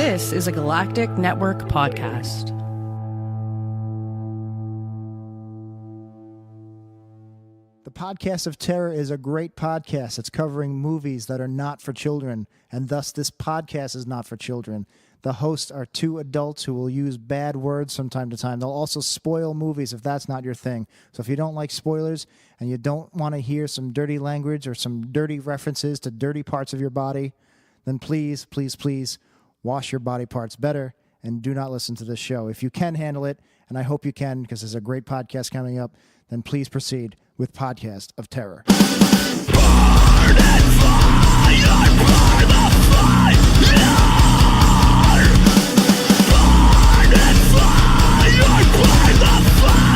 This is a Galactic Network podcast. The Podcast of Terror is a great podcast. It's covering movies that are not for children, and thus this podcast is not for children. The hosts are two adults who will use bad words from time to time. They'll also spoil movies if that's not your thing. So if you don't like spoilers and you don't want to hear some dirty language or some dirty references to dirty parts of your body, then please, please, please wash your body parts better and do not listen to this show. If you can handle it, and I hope you can because there's a great podcast coming up, then please proceed with Podcast of Terror. Burn and fire, burn the fire. Burn and fire, burn the fire.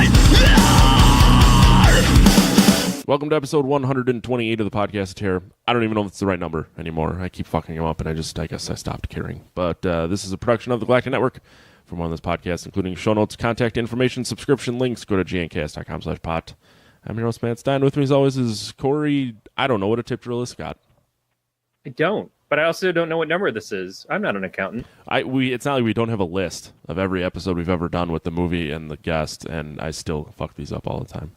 Welcome to episode 128 of the Podcast of Terror. I don't even know if it's the right number anymore. I keep fucking them up, and I guess I stopped caring. But this is a production of the Galactic Network. For more on this podcast, including show notes, contact information, subscription links, go to gncast.com/pot. I'm your host, Matt Stein. With me, as always, is Corey. I don't know what a tip drill is, Scott. I don't, but I also don't know what number this is. I'm not an accountant. It's not like we don't have a list of every episode we've ever done with the movie and the guest, and I still fuck these up all the time.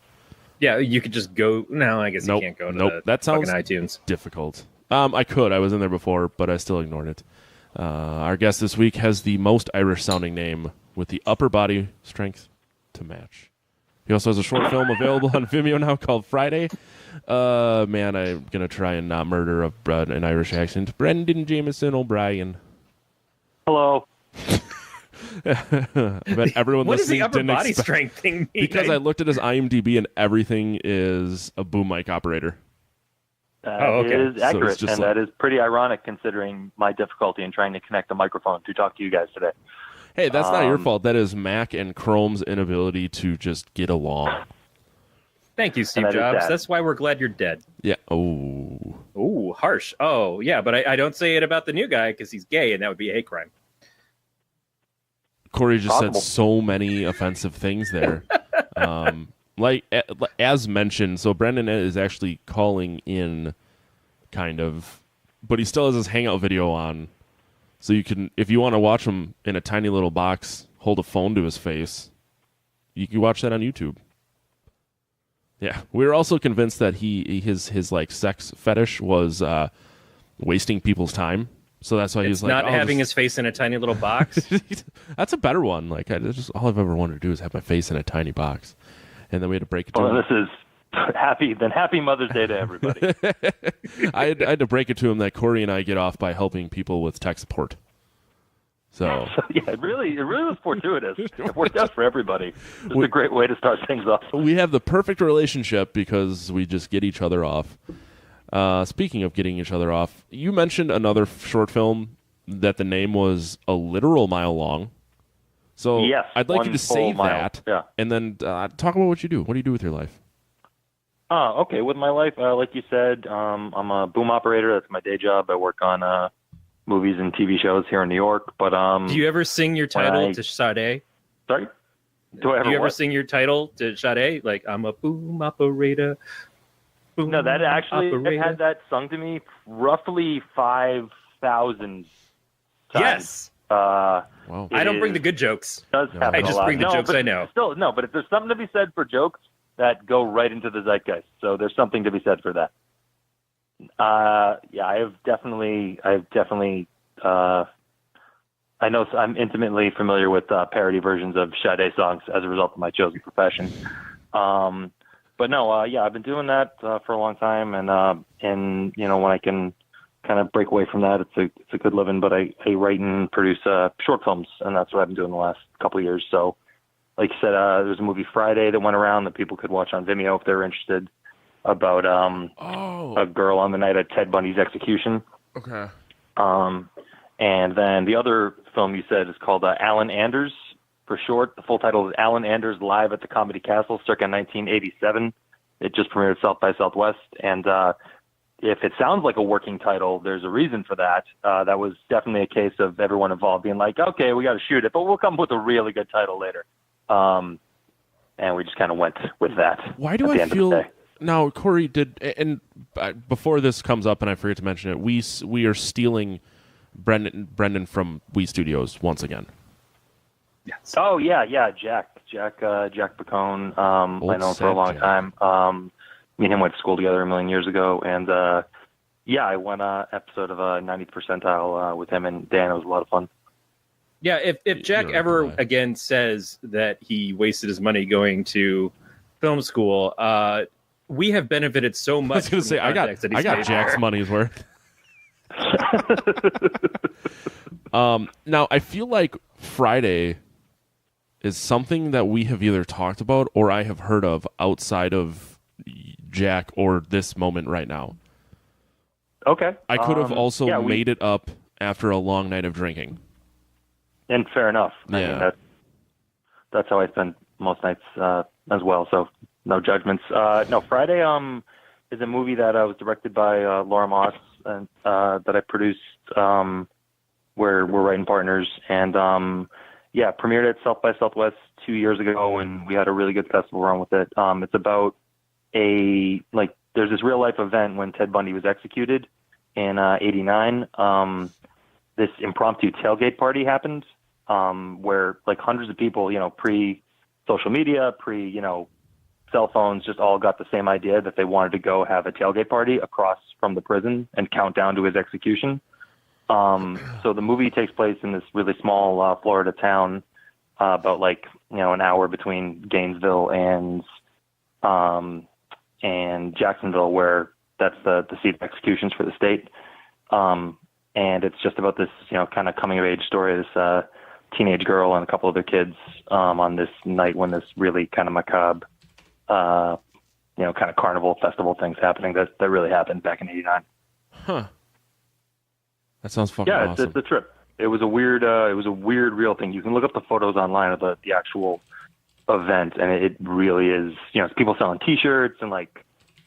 Yeah, you could just go. No, I guess you can't go to that sounds iTunes. Difficult. I could. I was in there before, but I still ignored it. Our guest this week has the most Irish-sounding name with the upper body strength to match. He also has a short film available on Vimeo now called Friday. Man, I'm going to try and not murder an Irish accent. Brendan Jameson O'Brien. Hello. I bet everyone What does listening the upper didn't body expect- strength thing mean? Because I looked at his IMDb and everything is a boom mic operator. Okay. It is accurate, it's just and like- that is pretty ironic considering my difficulty in trying to connect a microphone to talk to you guys today. Hey, that's not your fault. That is Mac and Chrome's inability to just get along. Thank you, Steve And that is Jobs. sad. That's why we're glad you're dead. Yeah. Oh. Ooh, harsh. Oh, yeah, but I don't say it about the new guy because he's gay, and that would be a hate crime. Corey just Possible. said so many offensive things there. Like as mentioned, so Brendan is actually calling in, kind of, but he still has his Hangout video on. So you can, if you want to watch him in a tiny little box, hold a phone to his face, you can watch that on YouTube. Yeah, we were also convinced that his like sex fetish was wasting people's time. So that's why It's he's like, not "Oh, having just-" his face in a tiny little box. That's a better one. Like, that's just all I've ever wanted to do is have my face in a tiny box, and then we had to break it to Well, him. this is happy Mother's Day to everybody. I had to break it to him that Corey and I get off by helping people with tech support. So So, yeah, it really was fortuitous. It worked out for everybody. It's a great way to start things off. we have the perfect relationship because we just get each other off. Speaking of getting each other off, you mentioned another short film that the name was a literal mile long. So Yes, I'd like one you to full say mile. that, Yeah. and then talk about what you do. What do you do with your life? Okay. With my life, like you said, I'm a boom operator. That's my day job. I work on movies and TV shows here in New York. But Do you ever sing your title I- to Sade? sorry, do I ever? Do you ever what? sing your title to Sade? Like, I'm a boom operator. Boom No, that actually, I've operator. had that sung to me roughly 5,000 times. Yes. Wow. I don't bring is- the good jokes. Does No, happen I a just lot. bring the No, jokes but I know. Still, no, but if there's something to be said for jokes that go right into the zeitgeist, so there's something to be said for that. Yeah, I've definitely. I know I'm intimately familiar with parody versions of Sade songs as a result of my chosen profession. But no, yeah, I've been doing that for a long time, and you know, when I can kind of break away from that, it's a good living. But I write and produce short films, and that's what I've been doing the last couple of years. So, like you said, there's a movie Friday that went around that people could watch on Vimeo if they're interested, about a girl on the night of Ted Bundy's execution. Okay. And then the other film you said is called Alan Anders for short. The full title is Alan Anders Live at the Comedy Castle, circa 1987. It just premiered at South by Southwest. And if it sounds like a working title, there's a reason for that. That was definitely a case of everyone involved being like, okay, we got to shoot it, but we'll come up with a really good title later. And we just kind of went with that. Why do at the I end of feel the day. now, Corey? Before this comes up, and I forget to mention it, we are stealing Brendan from Wii Studios once again. Oh yeah, Jack Bacone. I know him for a long Jack. time. Me and him went to school together a million years ago, and I went episode of 90th percentile with him and Dan. It was a lot of fun. Yeah, if Jack You're ever right. again says that he wasted his money going to film school, we have benefited so much. I was going to say, I got Jack's money's worth. Now, I feel like Friday is something that we have either talked about or I have heard of outside of Jack or this moment right now. Okay. I could have also yeah, made it up after a long night of drinking. And fair enough. I Yeah. mean, that's how I spend most nights as well. So no judgments. No, Friday is a movie that was directed by Laura Moss and that I produced. We're writing partners, and premiered at South by Southwest 2 years ago, and we had a really good festival run with it. It's about there's this real life event when Ted Bundy was executed in '89. This impromptu tailgate party happened, where like hundreds of people, pre social media, pre cell phones, just all got the same idea that they wanted to go have a tailgate party across from the prison and count down to his execution. So the movie takes place in this really small Florida town, about an hour between Gainesville and Jacksonville, where that's the seat of executions for the state. And it's just about this, kind of coming of age story, this teenage girl and a couple other kids on this night when this really kind of macabre, kind of carnival festival things happening that really happened back in '89. Huh. That sounds fucking Yeah, awesome. it's a trip. It was a weird real thing. You can look up the photos online of the actual event, and it really is. It's people selling T-shirts and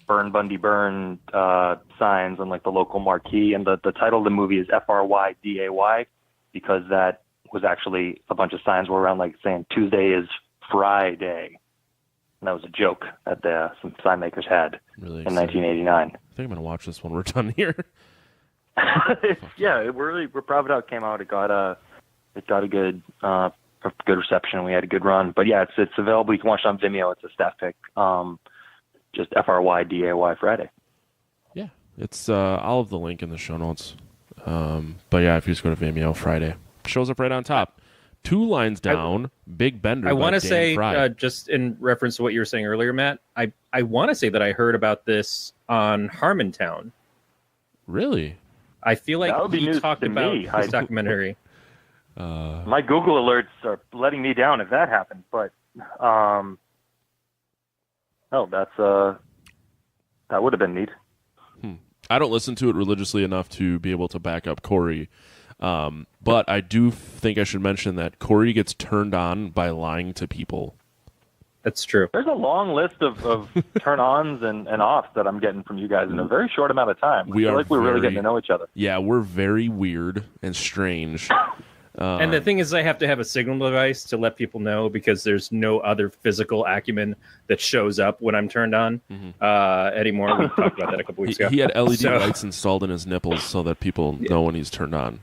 "Burn Bundy Burn" signs on the local marquee. And the title of the movie is FRYDAY, because that was actually a bunch of signs were around saying Tuesday is Friday, and that was a joke that some sign makers had Really in exciting. 1989. I think I'm going to watch this when we're done here. Yeah, we're proud of how it came out. It got a good reception. We had a good run. But yeah, it's available. You can watch it on Vimeo. It's a staff pick. Just FRYDAY Friday. Yeah. It's I'll have the link in the show notes. But yeah, if you just go to Vimeo Friday, shows up right on top. 2 lines down, Big Bender. I want to say, just in reference to what you were saying earlier, Matt, I want to say that I heard about this on Harmontown. Really? I feel like That would be he news talked to about me. this documentary. My Google alerts are letting me down if that happened. But that would have been neat. I don't listen to it religiously enough to be able to back up Corey. But I do think I should mention that Corey gets turned on by lying to people. That's true. There's a long list of turn-ons and offs that I'm getting from you guys in a very short amount of time. I feel like we're really getting to know each other. Yeah, we're very weird and strange. And the thing is, I have to have a signal device to let people know, because there's no other physical acumen that shows up when I'm turned on anymore. We talked about that a couple weeks ago. He had LED So- lights installed in his nipples so that people know when he's turned on.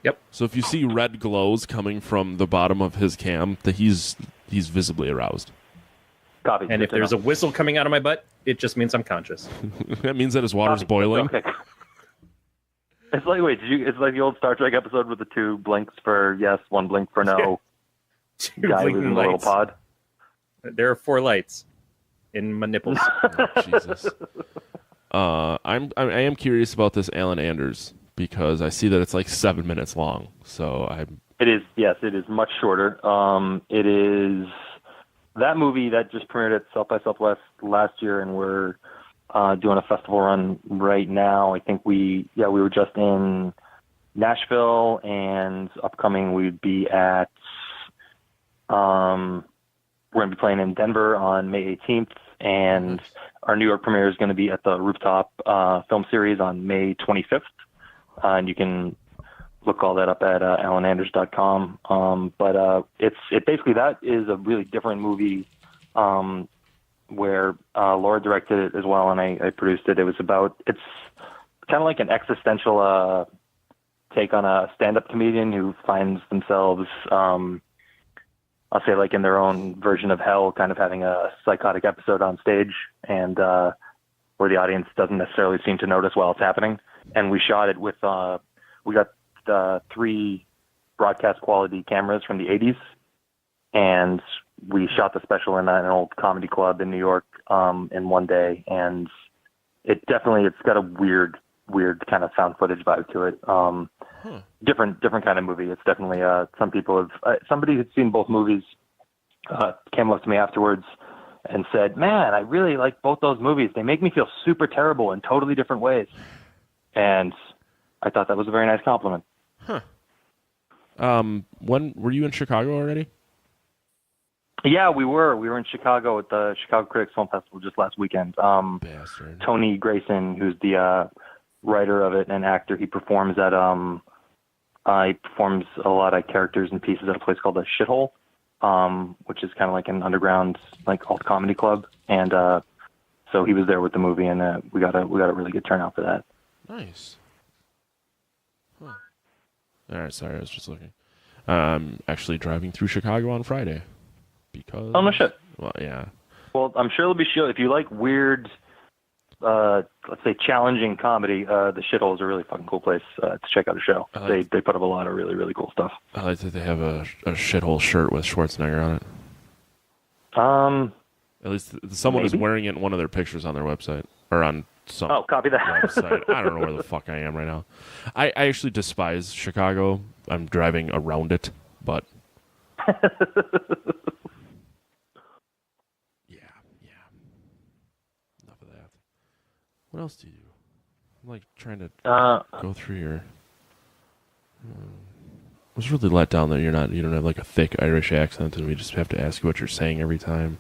Yep. So if you see red glows coming from the bottom of his cam, that he's visibly aroused. Copy. And if there's a whistle coming out of my butt, it just means I'm conscious. That means that his water's boiling. Okay. It's like it's like the old Star Trek episode with the 2 blinks for yes, 1 blink for no. Two Guy who's blinking in the little lights. pod. There are 4 lights in my nipples. Oh, Jesus. I am curious about this Alan Anders, because I see that it's 7 minutes long. So It is, yes, it is much shorter. It is that movie that just premiered at South by Southwest last year, and we're doing a festival run right now. I think we were just in Nashville, and upcoming we'd be at we're going to be playing in Denver on May 18th, and our New York premiere is going to be at the Rooftop Film Series on May 25th. And you can look all that up at alananders.com. But it basically, that is a really different movie where Laura directed it as well, and I produced it. It's kind of like an existential take on a stand-up comedian who finds themselves, I'll say, like in their own version of hell, kind of having a psychotic episode on stage, and where the audience doesn't necessarily seem to notice while it's happening. And we shot it with, we got 3 broadcast quality cameras from the 80s, and we shot the special in an old comedy club in New York in one day, and it's got a weird kind of found footage vibe to it. Different kind of movie. It's definitely some people have somebody who'd seen both movies came up to me afterwards and said, "Man, I really like both those movies. They make me feel super terrible in totally different ways." And I thought that was a very nice compliment. When were you in Chicago already? Yeah, we were. We were in Chicago at the Chicago Critics Film Festival just last weekend. Bastard. Tony Grayson, who's the writer of it and actor, he performs at he performs a lot of characters and pieces at a place called the Shithole, which is kind of like an underground like alt comedy club. And so he was there with the movie, and we got a really good turnout for that. Nice. Huh. All right, sorry, I was just looking. I'm actually driving through Chicago on Friday because. Oh no shit. Well, yeah. Well, I'm sure it'll be chill if you like weird, let's say challenging comedy. The Shithole is a really fucking cool place to check out a show. They put up a lot of really really cool stuff. I like that they have a Shithole shirt with Schwarzenegger on it. At least someone is wearing it in one of their pictures on their website or on some copy that website. I don't know where the fuck I am right now. I actually despise Chicago. I'm driving around it, but yeah. Enough of that. What else do you do? I'm like trying to go through your. I was really let down that you don't have like a thick Irish accent, and we just have to ask you what you're saying every time.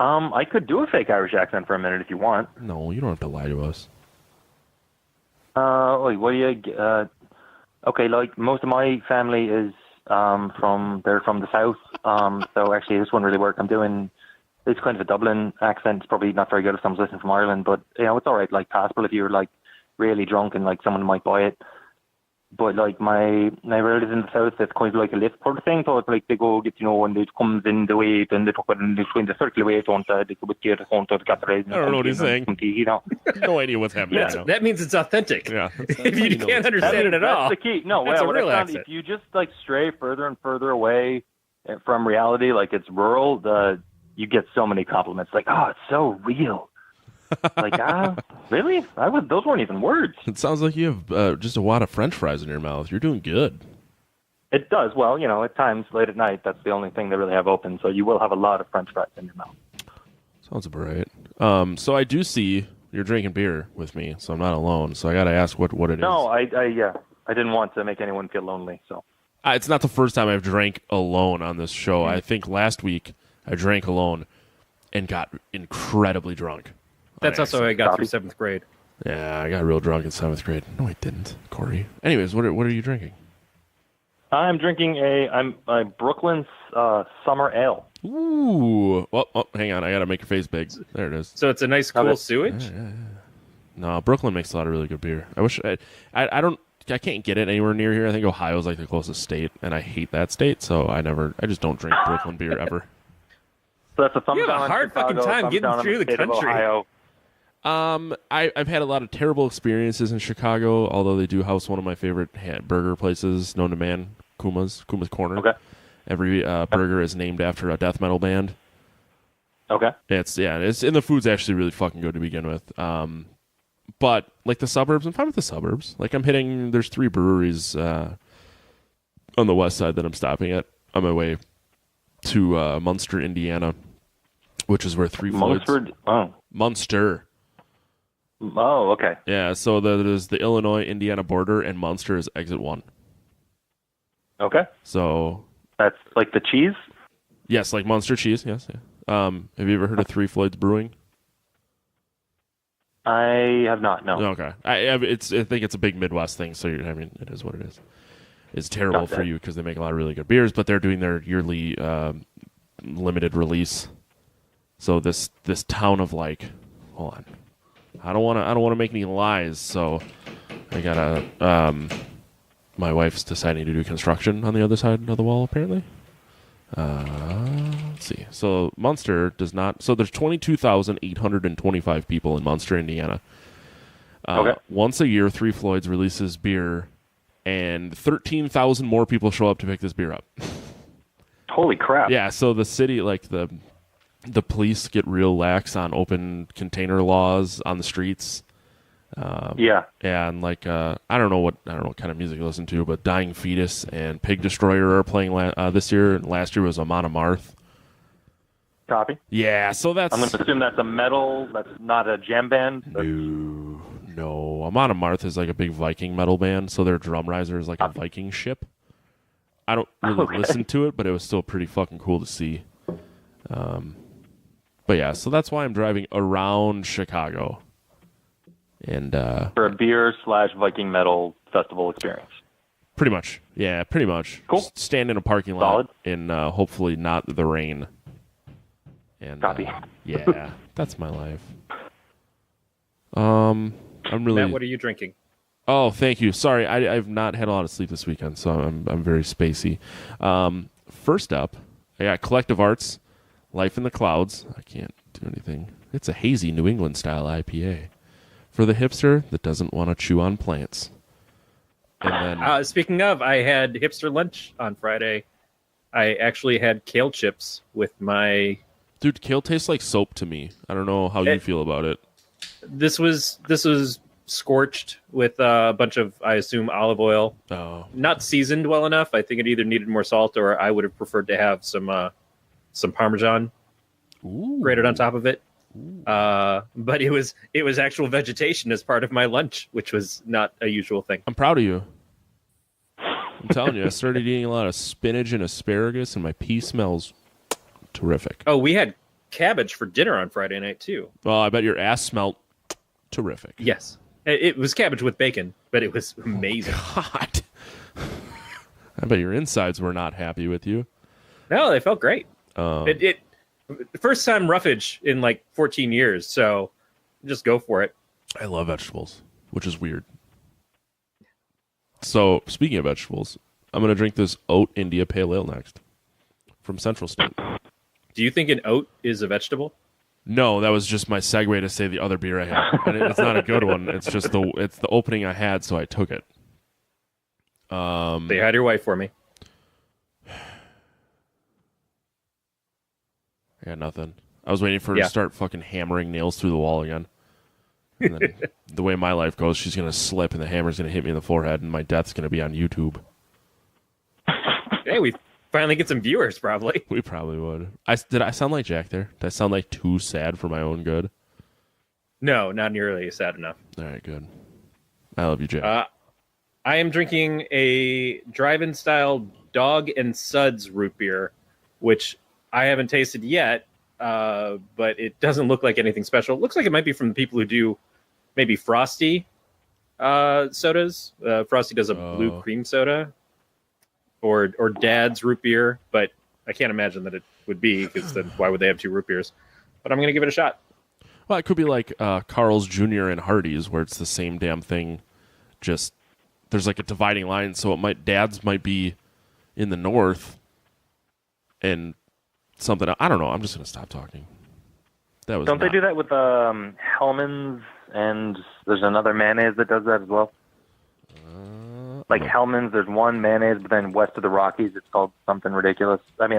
I could do a fake Irish accent for a minute if you want. No, you don't have to lie to us. What do you? Okay, like most of my family is they're from the south. So actually, this wouldn't really work. It's kind of a Dublin accent. It's probably not very good if someone's listening from Ireland, but it's all right. Like passable if you were like really drunk and like someone might buy it. But like my relatives in the south, it's kind of like a lift sort of thing. So it's like they go get when it comes in the weight and they talk about it in the circle weight on they go with the phone to the I don't know what he's saying. No idea what's happening. Yeah, that means it's authentic. Yeah. If you can't understand it at all, that's the key. No, that's a real accent. If you just like stray further and further away from reality, like it's rural, you get so many compliments. Like, oh, it's so real. Like, really? Those weren't even words. It sounds like you have just a wad of French fries in your mouth. You're doing good. It does. Well, at times late at night, that's the only thing they really have open. So you will have a lot of French fries in your mouth. Sounds about right. So I do see you're drinking beer with me, so I'm not alone. So I got to ask what it is. No, I didn't want to make anyone feel lonely. So it's not the first time I've drank alone on this show. I think last week I drank alone and got incredibly drunk. That's also how I got through 7th grade. Yeah, I got real drunk in 7th grade. No, I didn't, Corey. Anyways, what are you drinking? I'm drinking a Brooklyn's summer ale. Ooh. Well, hang on. I got to make your face big. There it is. So it's a nice, cool sewage? Yeah. No, Brooklyn makes a lot of really good beer. I wish I can't get it anywhere near here. I think Ohio's like the closest state, and I hate that state, so I just don't drink Brooklyn beer ever. So that's a thumbs you have down a hard Chicago, fucking time getting through the country. I've had a lot of terrible experiences in Chicago, although they do house one of my favorite burger places known to man, Kuma's Corner. Okay. Every burger is named after a death metal band. Okay. And the food's actually really fucking good to begin with. But like the suburbs, I'm fine with the suburbs. Like there's 3 breweries on the west side that I'm stopping at on my way to Munster, Indiana, which is where 3 Floyds. Munster. Oh, okay. Yeah, so there's the Illinois-Indiana border, and Munster is exit 1. Okay. So that's like the cheese? Yes, like Munster cheese, yes. Yeah. Have you ever heard of 3 Floyds Brewing? I have not, no. Okay. I think it's a big Midwest thing, so it is what it is. It's terrible for you because they make a lot of really good beers, but they're doing their yearly limited release. So this town of like, hold on, I don't want to make any lies, so I gotta my wife's deciding to do construction on the other side of the wall, apparently. Let's see. So Munster does not. So there's 22,825 people in Munster, Indiana. Okay. Once a year, Three Floyds releases beer, and 13,000 more people show up to pick this beer up. Holy crap. Yeah. So the city, like the police, get real lax on open container laws on the streets. Yeah. And like I don't know what kind of music you listen to, but Dying Fetus and Pig Destroyer are playing this year. And last year was Amon Amarth. Copy. Yeah, so that's. I'm going to assume that's a metal. That's not a jam band. No. Amon Amarth is like a big Viking metal band, so their drum riser is like a Viking ship. I don't really listen to it, but it was still pretty fucking cool to see. But yeah, so that's why I'm driving around Chicago. And For a beer / Viking metal festival experience. Pretty much. Yeah, pretty much. Cool. Just stand in a parking lot in hopefully not the rain. And Copy. Yeah, that's my life. I'm really. Matt, what are you drinking? Oh, thank you. Sorry, I've not had a lot of sleep this weekend, so I'm very spacey. First up, I got Collective Arts, Life in the Clouds. I can't do anything. It's a hazy New England style IPA for the hipster that doesn't want to chew on plants. And then, Speaking of, I had hipster lunch on Friday. I actually had kale chips with my. Dude, kale tastes like soap to me. I don't know how you feel about it. This was scorched with a bunch of, I assume, olive oil. Oh. Not seasoned well enough. I think it either needed more salt, or I would have preferred to have some Parmesan grated on top of it. But it was actual vegetation as part of my lunch, which was not a usual thing. I'm proud of you. I'm telling you, I started eating a lot of spinach and asparagus, and my pee smells terrific. Oh, we had cabbage for dinner on Friday night, too. Well, I bet your ass smelled terrific. Yes. It was cabbage with bacon, but it was amazing. God. I bet your insides were not happy with you. No, they felt great. The first time roughage in like 14 years, so just go for it. I love vegetables, which is weird. So, speaking of vegetables, I'm going to drink this Oat India Pale Ale next from Central State. Do you think an oat is a vegetable? No, that was just my segue to say the other beer I had. And it's not a good one. It's just the opening I had, so I took it. Say hi to your wife for me. I got nothing. I was waiting for her to start fucking hammering nails through the wall again. And then the way my life goes, she's going to slip and the hammer's going to hit me in the forehead and my death's going to be on YouTube. Hey, we finally get some viewers, probably. We probably would. Did I sound like Jack there? Did I sound like too sad for my own good? No, not nearly sad enough. All right, good. I love you, Jack. I am drinking a drive-in style Dog and Suds root beer, which I haven't tasted yet, but it doesn't look like anything special. It looks like it might be from the people who do maybe Frosty sodas. Frosty does a blue cream soda, or Dad's root beer, but I can't imagine that it would be, because then why would they have two root beers? But I'm going to give it a shot. Well, it could be like Carl's Jr. and Hardee's, where it's the same damn thing. Just there's like a dividing line, so Dad's might be in the north, and something. I don't know. I'm just going to stop talking. Don't they do that with Hellman's, and there's another mayonnaise that does that as well? Like Hellman's, there's one mayonnaise, but then west of the Rockies, it's called something ridiculous. I mean,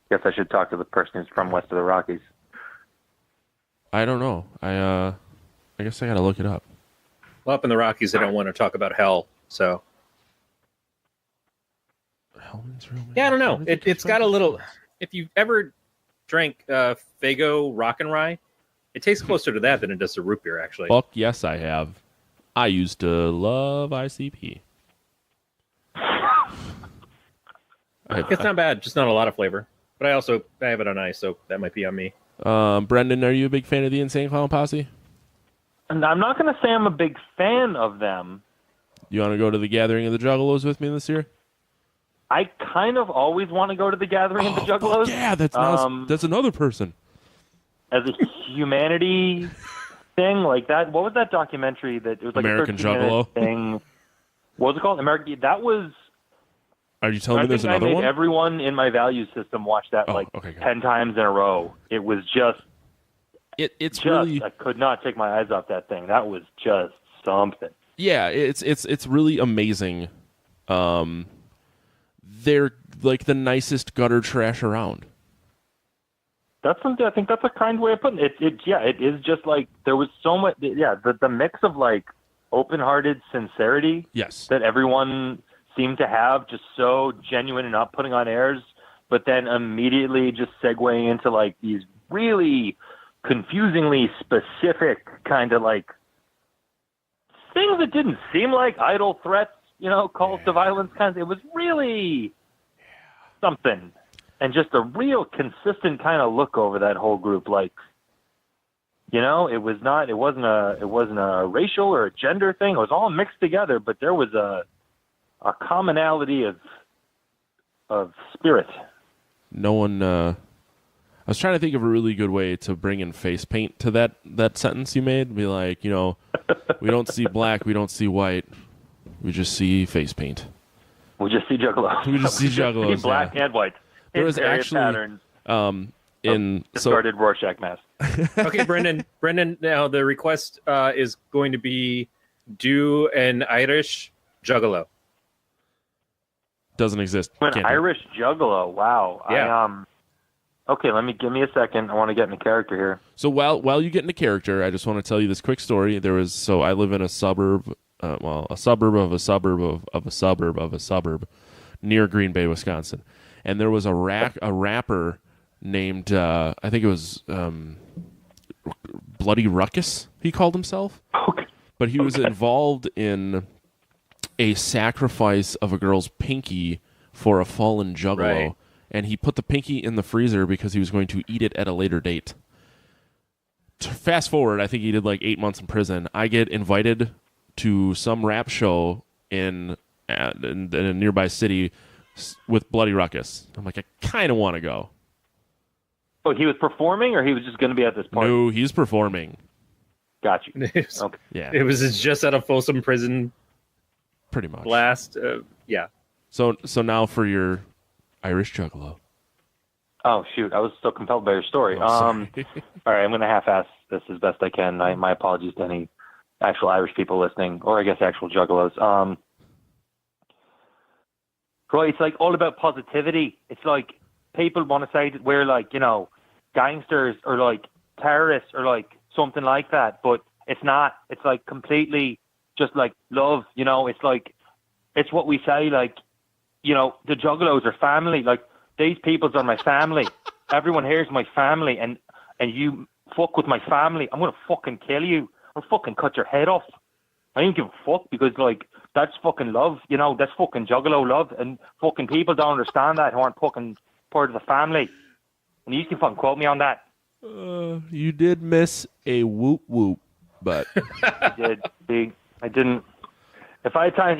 guess I should talk to the person who's from west of the Rockies. I don't know. I guess I got to look it up. Well, up in the Rockies, they don't want to talk about hell, so. Hellman's real Yeah, I don't know. It's got a little. If you've ever drank Faygo Rock and Rye, it tastes closer to that than it does to root beer, actually. Fuck yes, I have. I used to love ICP. It's not bad, just not a lot of flavor. But I have it on ice, so that might be on me. Brendan, are you a big fan of the Insane Clown Posse? And I'm not going to say I'm a big fan of them. You want to go to the Gathering of the Juggalos with me this year? I kind of always want to go to the Gathering of the Juggalos. Yeah, that's another person. As a humanity thing, like that. What was that documentary that it was like American a 13-minute Juggalo thing? What was it called? American. That was. Are you telling me there's I another made one? everyone in my value system watch that Oh, okay, good. 10 times in a row. It was just. It's really. I could not take my eyes off that thing. That was just something. Yeah, it's really amazing. They're like the nicest gutter trash around. That's something. I think that's a kind way of putting it. It is just like there was so much. Yeah, the mix of like open-hearted sincerity. Yes. That everyone seemed to have, just so genuine and not putting on airs, but then immediately just segueing into like these really confusingly specific kind of like things that didn't seem like idle threats, calls to violence kinds. It was really something. And just a real consistent kind of look over that whole group. Like, it wasn't a racial or a gender thing. It was all mixed together, but there was a commonality of spirit. No one, I was trying to think of a really good way to bring in face paint to that sentence you made. Be like, we don't see black, we don't see white, we just see face paint. We just see juggalos. We just see juggalos. See black and white. There was Various actually patterns discarded Rorschach mask. Okay, Brendan. Now the request is going to be do an Irish juggalo. Doesn't exist. An Can't do it. Irish juggalo. Wow. Yeah. Okay, give me a second. I want to get into character here. So while you get into character, I just want to tell you this quick story. I live in a suburb, a suburb of a suburb of a suburb of a suburb near Green Bay, Wisconsin. And there was a rapper named, I think it was Bloody Ruckus, he called himself. Okay. But he was involved in a sacrifice of a girl's pinky for a fallen juggalo. Right. And he put the pinky in the freezer because he was going to eat it at a later date. Fast forward, I think he did like 8 months in prison. I get invited to some rap show in a nearby city with Bloody Ruckus. I'm like, I kind of want to go. Oh, he was performing, or he was just going to be at this party? No, he's performing. Got you. It's Okay. Yeah, just out of Folsom Prison pretty much. blast. Yeah. So now for your Irish juggalo. Oh, shoot. I was so compelled by your story. Oh, sorry. All right, I'm going to half-ass this as best I can. My apologies to any actual Irish people listening, or I guess actual juggalos. Right, it's like all about positivity. It's like people want to say that we're like, gangsters or like terrorists or like something like that, but it's not. It's like completely just like love, it's like, it's what we say, like, the juggalos are family. Like, these peoples are my family. Everyone here is my family, and you fuck with my family, I'm going to fucking kill you. I'll fucking cut your head off. I don't give a fuck, because, like, that's fucking love, that's fucking juggalo love, and fucking people don't understand that who aren't fucking part of the family. And you can fucking quote me on that. You did miss a whoop whoop, but I did. See, I didn't. If I had time,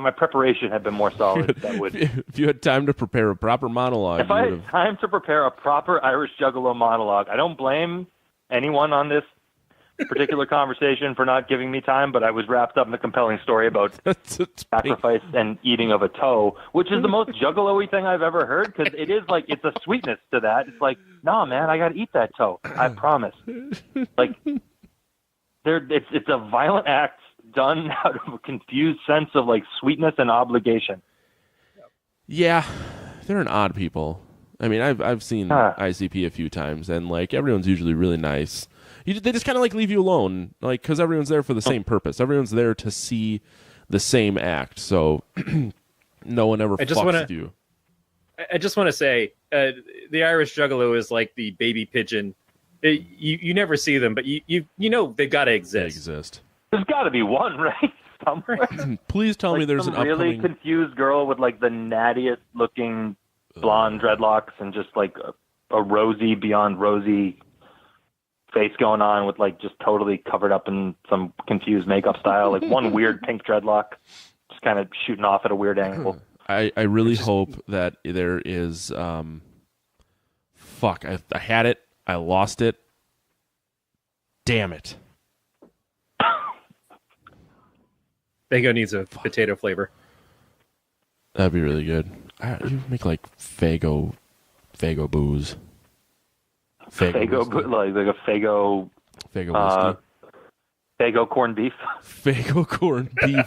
my preparation had been more solid, that would. If you had time to prepare a proper monologue, If I had time to prepare a proper Irish juggalo monologue, I don't blame anyone on this particular conversation for not giving me time, but I was wrapped up in a compelling story about sacrifice and eating of a toe, which is the most juggalo-y thing I've ever heard, because it is like, it's a sweetness to that. It's like, nah, man, I got to eat that toe. I promise. Like, it's a violent act done out of a confused sense of like sweetness and obligation. Yeah, they're an odd people. I mean, I've seen ICP a few times, and like everyone's usually really nice. They just kind of like leave you alone, like, because everyone's there for the same purpose. Everyone's there to see the same act, so no one ever fucks with you. I just want to say, the Irish Juggalo is like the baby pigeon. You never see them, but you know they've got to exist. They exist. There's got to be one, right? Somewhere. Please tell me there's an really upcoming... confused girl with like the nattiest looking blonde dreadlocks and just like a rosy beyond rosy face going on with like just totally covered up in some confused makeup style, like one weird pink dreadlock just kind of shooting off at a weird angle. I really hope that there is fuck, I had it, I lost it, damn it. Fago needs a potato flavor. That'd be really good. You make like Fago booze. Fago, whiskey. like a Fago, Fago whiskey. Fago corned beef. Fago corned beef.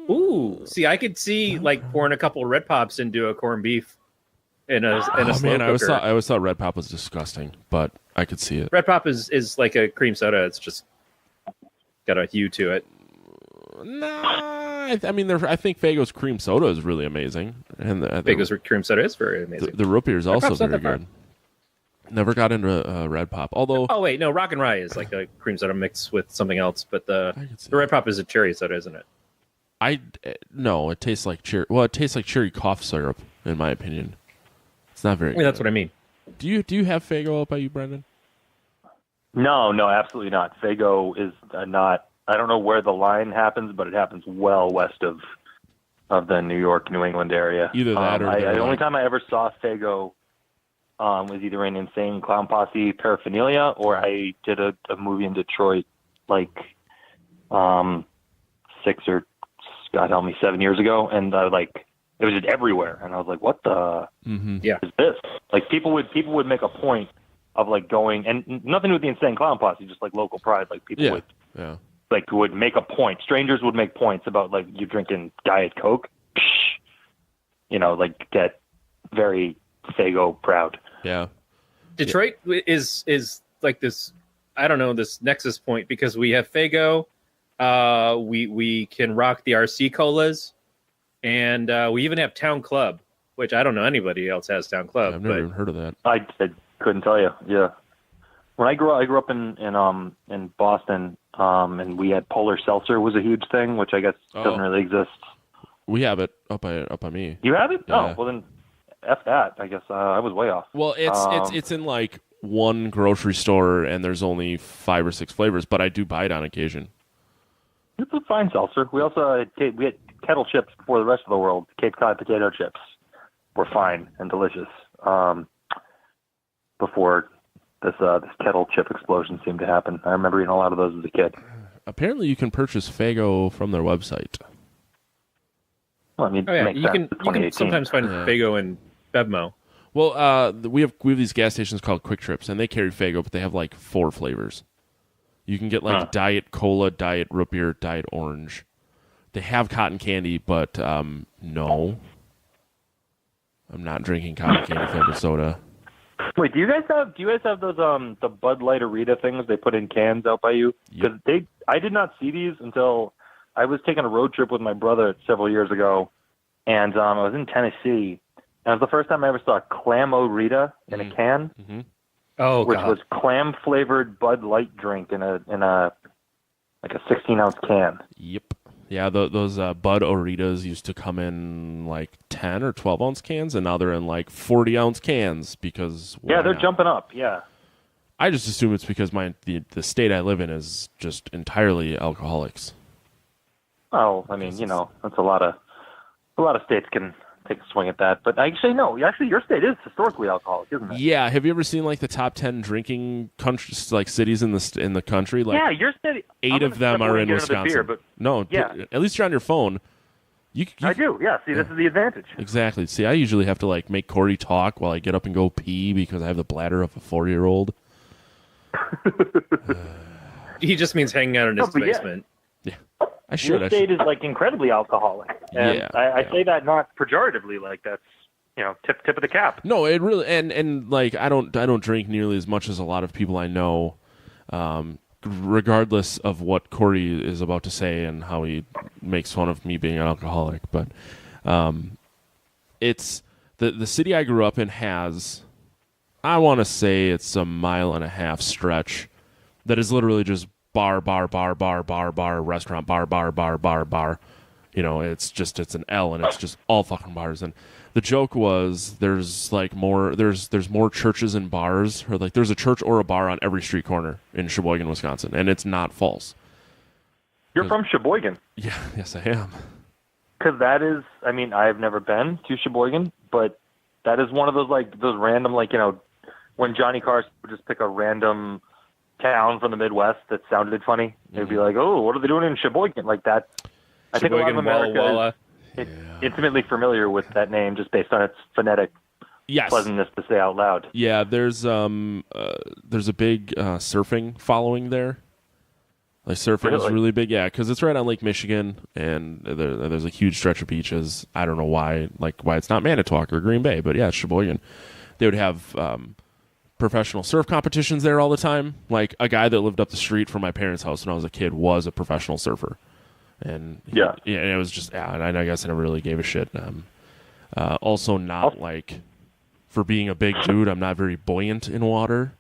Ooh, see, I could see like pouring a couple Red Pops into a corned beef in a Oh slow man, cooker. I always thought Red Pop was disgusting, but I could see it. Red Pop is like a cream soda. It's just got a hue to it. Nah, I mean, I think Fago's cream soda is really amazing, and Fago's cream soda is very amazing. the root beer is also Pop's not very that bad. good. Never got into Red Pop, although Oh wait, no, Rock and Rye is like a cream soda mixed with something else, but I could see the Red Pop is a cherry soda, isn't it? no, it tastes like cherry. Well, it tastes like cherry cough syrup, in my opinion. It's not very. I mean, that's good. what I mean. Do you have Fago up by you, Brendan? No, absolutely not. Fago is not. I don't know where the line happens, but it happens well west of the New York, New England area. Either that or the only time I ever saw Fago was either in Insane Clown Posse Paraphernalia, or I did a movie in Detroit like 6 or God help me 7 years ago, and it was just everywhere, and I was like, what the is this? Like people would make a point of like going, and nothing with the Insane Clown Posse, just like local pride. Like people would make a point. Strangers would make points about like you drinking Diet Coke, like get very Fago proud. Yeah. Detroit is like this. I don't know, this nexus point, because we have Fago, we can rock the RC colas, and we even have Town Club, which I don't know anybody else has Town Club. I've never even heard of that. I couldn't tell you. Yeah. When I grew up in Boston, and we had Polar Seltzer was a huge thing, which I guess doesn't really exist. We have it up by me. You have it? Yeah. Oh, well then, F that. I guess I was way off. Well, it's in like one grocery store, and there's only 5 or 6 flavors, but I do buy it on occasion. It's a fine seltzer. We also we had kettle chips before the rest of the world. Cape Cod potato chips were fine and delicious. Before this kettle chip explosion seemed to happen. I remember eating a lot of those as a kid. Apparently, you can purchase Fago from their website. Well, I mean, Oh yeah, makes you can sense. sometimes find Fago in Bevmo. Well, we have these gas stations called Quick Trips, and they carry Fago, but they have like 4 flavors. You can get like Diet Cola, Diet Root Beer, Diet Orange. They have cotton candy, but no, I'm not drinking cotton candy flavored soda. Wait, do you guys have those the Bud Light Arita things they put in cans out by you? Because I did not see these until I was taking a road trip with my brother several years ago, and I was in Tennessee, and it was the first time I ever saw Clam Orita in a can, Oh, which God. was clam flavored Bud Light drink in a like a 16-ounce can. Yep. Yeah, those Bud Oritas used to come in like 10 or 12-ounce cans, and now they're in like 40-ounce cans because Yeah, they're not? jumping up. Yeah. I just assume it's because the state I live in is just entirely alcoholics. Oh, I mean, that's a lot of states can take a swing at that. But actually, no. Actually, your state is historically alcoholic, isn't it? Yeah. Have you ever seen like the top 10 drinking countries, like cities in the country? Like, Yeah, your state. 8 of them are in Wisconsin. Beer, but No, yeah. At least you're on your phone. You I do. Yeah. See, this is the advantage. Exactly. See, I usually have to like make Corey talk while I get up and go pee because I have the bladder of a 4-year-old. He just means hanging out in his but yeah. basement. Yeah, I should. Your state is like incredibly alcoholic, and Yeah, I yeah. say that not pejoratively, like that's tip of the cap. No, it really and like I don't drink nearly as much as a lot of people I know, regardless of what Corey is about to say and how he makes fun of me being an alcoholic. But it's the city I grew up in has, I want to say it's a 1.5-mile stretch that is literally just bar, restaurant, bar. It's an L, and it's just all fucking bars. And the joke was there's more churches and bars, or like there's a church or a bar on every street corner in Sheboygan, Wisconsin, and it's not false. You're from Sheboygan, Yeah, yes, I am. because that is. I mean, I've never been to Sheboygan, but that is one of those random when Johnny Carson would just pick a random town from the Midwest that sounded funny. They'd be like, "Oh, what are they doing in Sheboygan?" Like that. I think a lot of Sheboygan, Walla America Walla. is intimately familiar with that name just based on its phonetic Yes. pleasantness to say out loud. Yeah, there's a big surfing following there. Like surfing is Really? really big, yeah, because it's right on Lake Michigan, and there's a huge stretch of beaches. I don't know why it's not Manitowoc or Green Bay, but yeah, it's Sheboygan. They would have professional surf competitions there all the time. Like a guy that lived up the street from my parents' house when I was a kid was a professional surfer, and and it was just and I guess I never really gave a shit. Also, not like for being a big dude, I'm not very buoyant in water,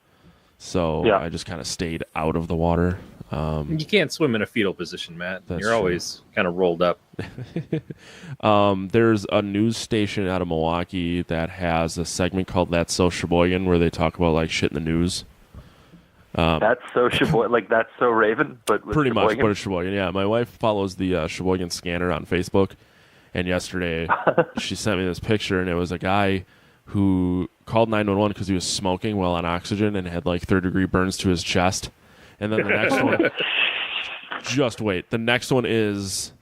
so I just kind of stayed out of the water. You can't swim in a fetal position, Matt. That's You're true. always kind of rolled up. There's a news station out of Milwaukee that has a segment called That's So Sheboygan where they talk about like shit in the news. That's so Sheboygan, like that's so Raven, but with Pretty much, Sheboygan. but it's Sheboygan. Yeah, my wife follows the Sheboygan scanner on Facebook, and yesterday she sent me this picture, and it was a guy who called 911 because he was smoking while on oxygen and had like third-degree burns to his chest. And then the next one, just wait. The next one is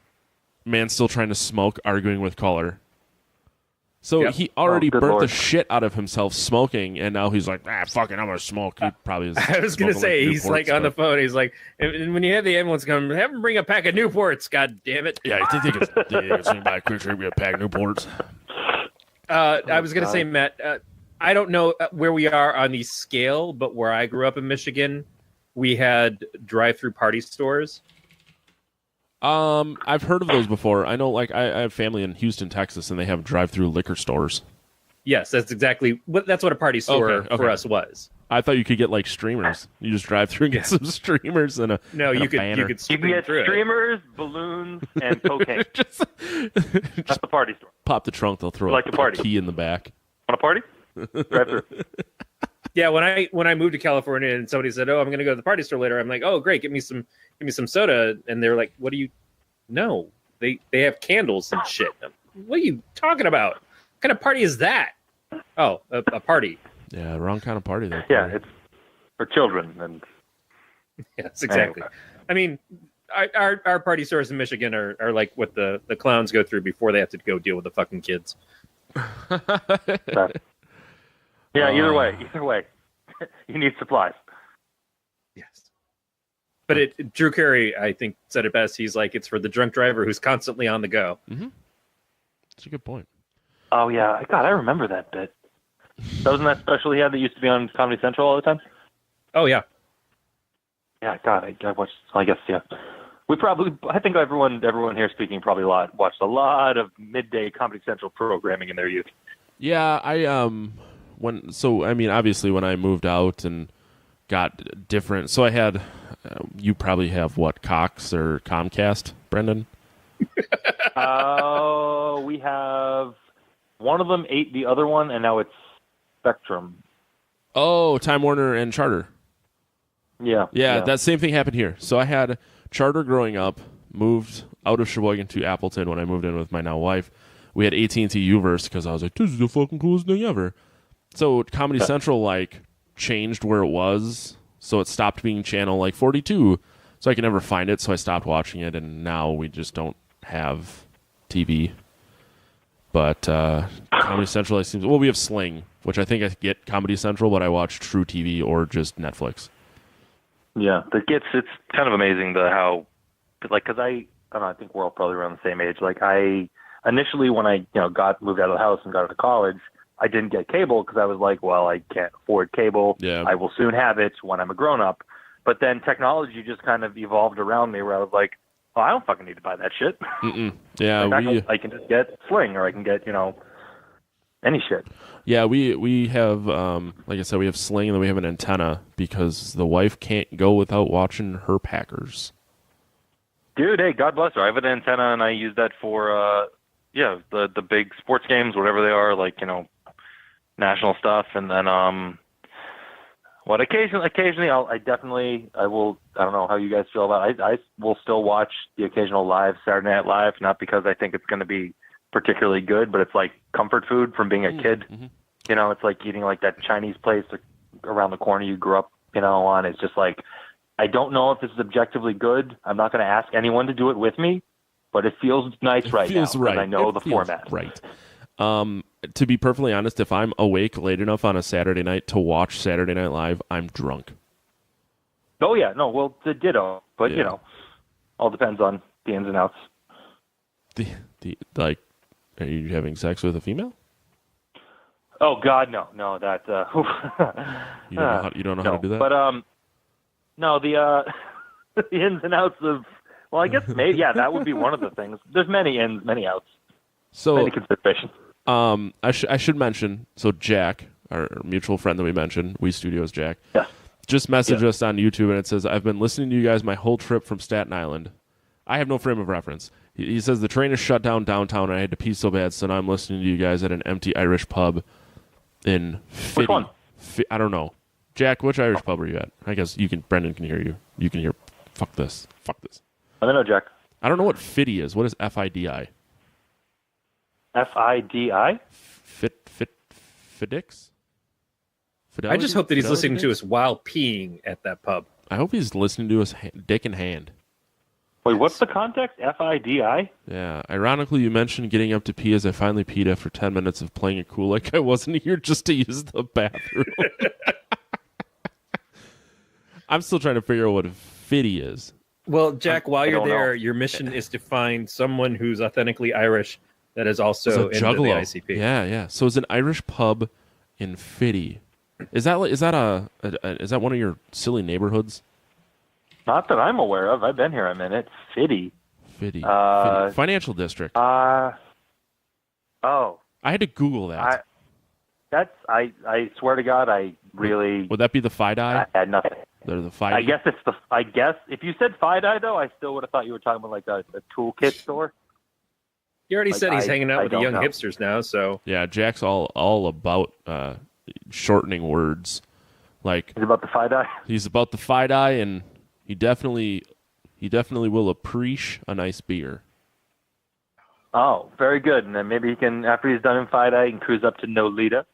man still trying to smoke, arguing with caller. So he already good burnt Lord. the shit out of himself smoking, and now he's like, fucking, I'm going to smoke. He probably is. I was going to say, he's like on the phone. He's like, and when you have the ambulance come, have him bring a pack of Newports. God damn it. Yeah, I think it's by a quick trip, get a pack of Newports. I was going to say, Matt, I don't know where we are on the scale, but where I grew up in Michigan, we had drive-through party stores. I've heard of those before. I know, like, I have family in Houston, Texas, and they have drive-through liquor stores. Yes, that's what a party store for us was. I thought you could get like streamers. You just drive through and get some streamers and a No, and you a could banner. You can get through it. streamers, balloons, and cocaine. just That's the party store. pop the trunk. They'll throw Like a a party. key in the back. Want a party? Drive through. Yeah, when I moved to California and somebody said, "Oh, I'm going to go to the party store later," I'm like, "Oh, great, give me some soda," and they're like, "What do you?" No, they have candles and shit. What are you talking about? What kind of party is that? Oh, a party. Yeah, wrong kind of party there. Yeah, it's for children. And Yes, exactly. Anyway. I mean, our party stores in Michigan are like what the clowns go through before they have to go deal with the fucking kids. yeah, either way, you need supplies. Yes. But Drew Carey, I think, said it best. He's like, it's for the drunk driver who's constantly on the go. Mm-hmm. That's a good point. Oh yeah, God, I remember that bit. That wasn't that special he had that used to be on Comedy Central all the time. Oh yeah. Yeah, God, I watched. I guess yeah. I think everyone here speaking probably watched a lot of midday Comedy Central programming in their youth. Yeah, obviously when I moved out and got different, so I had, you probably have what, Cox or Comcast, Brendan? We have one of them ate the other one, and now it's Spectrum. Oh, Time Warner and Charter. Yeah. Yeah, that same thing happened here. So I had Charter growing up, moved out of Sheboygan to Appleton when I moved in with my now wife. We had AT&T Uverse because I was like, this is the fucking coolest thing ever. So Comedy Central like changed where it was, so it stopped being channel like 42. So I could never find it, so I stopped watching it, and now we just don't have TV. But Comedy Central, we have Sling, which I think I get Comedy Central, but I watch True TV or just Netflix. Yeah, it's kind of amazing how, because I don't know, I think we're all probably around the same age. Like initially when I moved out of the house and got to college, I didn't get cable because I was like, well, I can't afford cable. Yeah. I will soon have it when I'm a grown up. But then technology just kind of evolved around me where I was like, oh, I don't fucking need to buy that shit. Mm-mm. Yeah, like, I can just get Sling, or I can get any shit. Yeah, we have, like I said, we have Sling, and then we have an antenna because the wife can't go without watching her Packers. Dude, hey, God bless her. I have an antenna, and I use that for, the big sports games, whatever they are, like, national stuff. And then, occasionally I will, I don't know how you guys feel about it. I will still watch the occasional live Saturday Night Live, not because I think it's going to be particularly good, but it's like comfort food from being a kid. Mm-hmm. It's like eating like that Chinese place around the corner you grew up, on. It's just like, I don't know if this is objectively good. I'm not going to ask anyone to do it with me, but it feels nice right feels now. right. I know It the feels format. Right. To be perfectly honest, if I'm awake late enough on a Saturday night to watch Saturday Night Live, I'm drunk. Oh yeah, no, well, the ditto, but Yeah. all depends on the ins and outs. The like, are you having sex with a female? Oh God, no, that You don't know how to do that. But no, the the ins and outs of. Well, I guess maybe that would be one of the things. There's many ins, many outs, So many considerations. I should mention. So Jack, our mutual friend that we mentioned, We Studios Jack, Yeah. just messaged us on YouTube, and it says, "I've been listening to you guys my whole trip from Staten Island. I have no frame of reference." He says the train is shut down downtown, and I had to pee so bad, so now I'm listening to you guys at an empty Irish pub in Fitty. Which one? I don't know. Jack, which Irish pub are you at? I guess Brendan can hear you. You can hear. Fuck this. I don't know, Jack. I don't know what Fitty is. What is FIDI? FIDI? Fidix? I just hope that he's Fidelity listening to Dix? us while peeing at that pub. I hope he's listening to us dick in hand. Wait, what's the context? FIDI? Yeah. Ironically, you mentioned getting up to pee as I finally peed after 10 minutes of playing it cool like I wasn't here just to use the bathroom. I'm still trying to figure out what Fitty is. Well, Jack, while I you're don't know. there, your mission is to find someone who's authentically Irish that is also It's into a the juggalo. ICP. Yeah. So it's an Irish pub in Fitty. Is that one of your silly neighborhoods? Not that I'm aware of. I've been here a minute. Fitty. Fitty. Uh, Fitty. Financial district. Oh. I had to Google that. I swear to God, I really Would that be the FIDI? I had nothing. They're the FIDI? I guess if you said FIDI though, I still would have thought you were talking about like a toolkit store. He already Like, said he's I- hanging out I with the don't young know. hipsters now, so Yeah, Jack's all about shortening words. Like Is it about the FIDI? he's about the FIDI, and he definitely will appreciate a nice beer. Oh, very good. And then maybe he can, after he's done in FIDI, he can cruise up to Nolita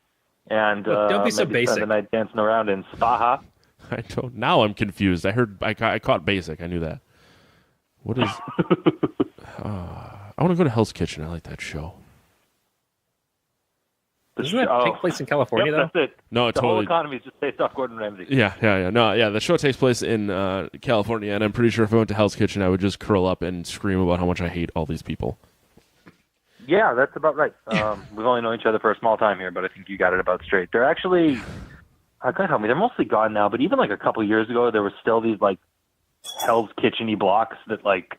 and Look, don't be so maybe basic. spend the night dancing around in Spaha. I don't. Now I'm confused. I caught basic. I knew that. What is? I want to go to Hell's Kitchen. I like that show. doesn't that take place in California, Yep, though? that's it. No, it The whole totally. economy is just based off Gordon Ramsay. Yeah. No, yeah. The show takes place in California, and I'm pretty sure if I went to Hell's Kitchen, I would just curl up and scream about how much I hate all these people. Yeah, that's about right. We've only known each other for a small time here, but I think you got it about straight. They're actually, God help me, they're mostly gone now, but even like a couple years ago, there were still these like Hell's Kitchen-y blocks that like,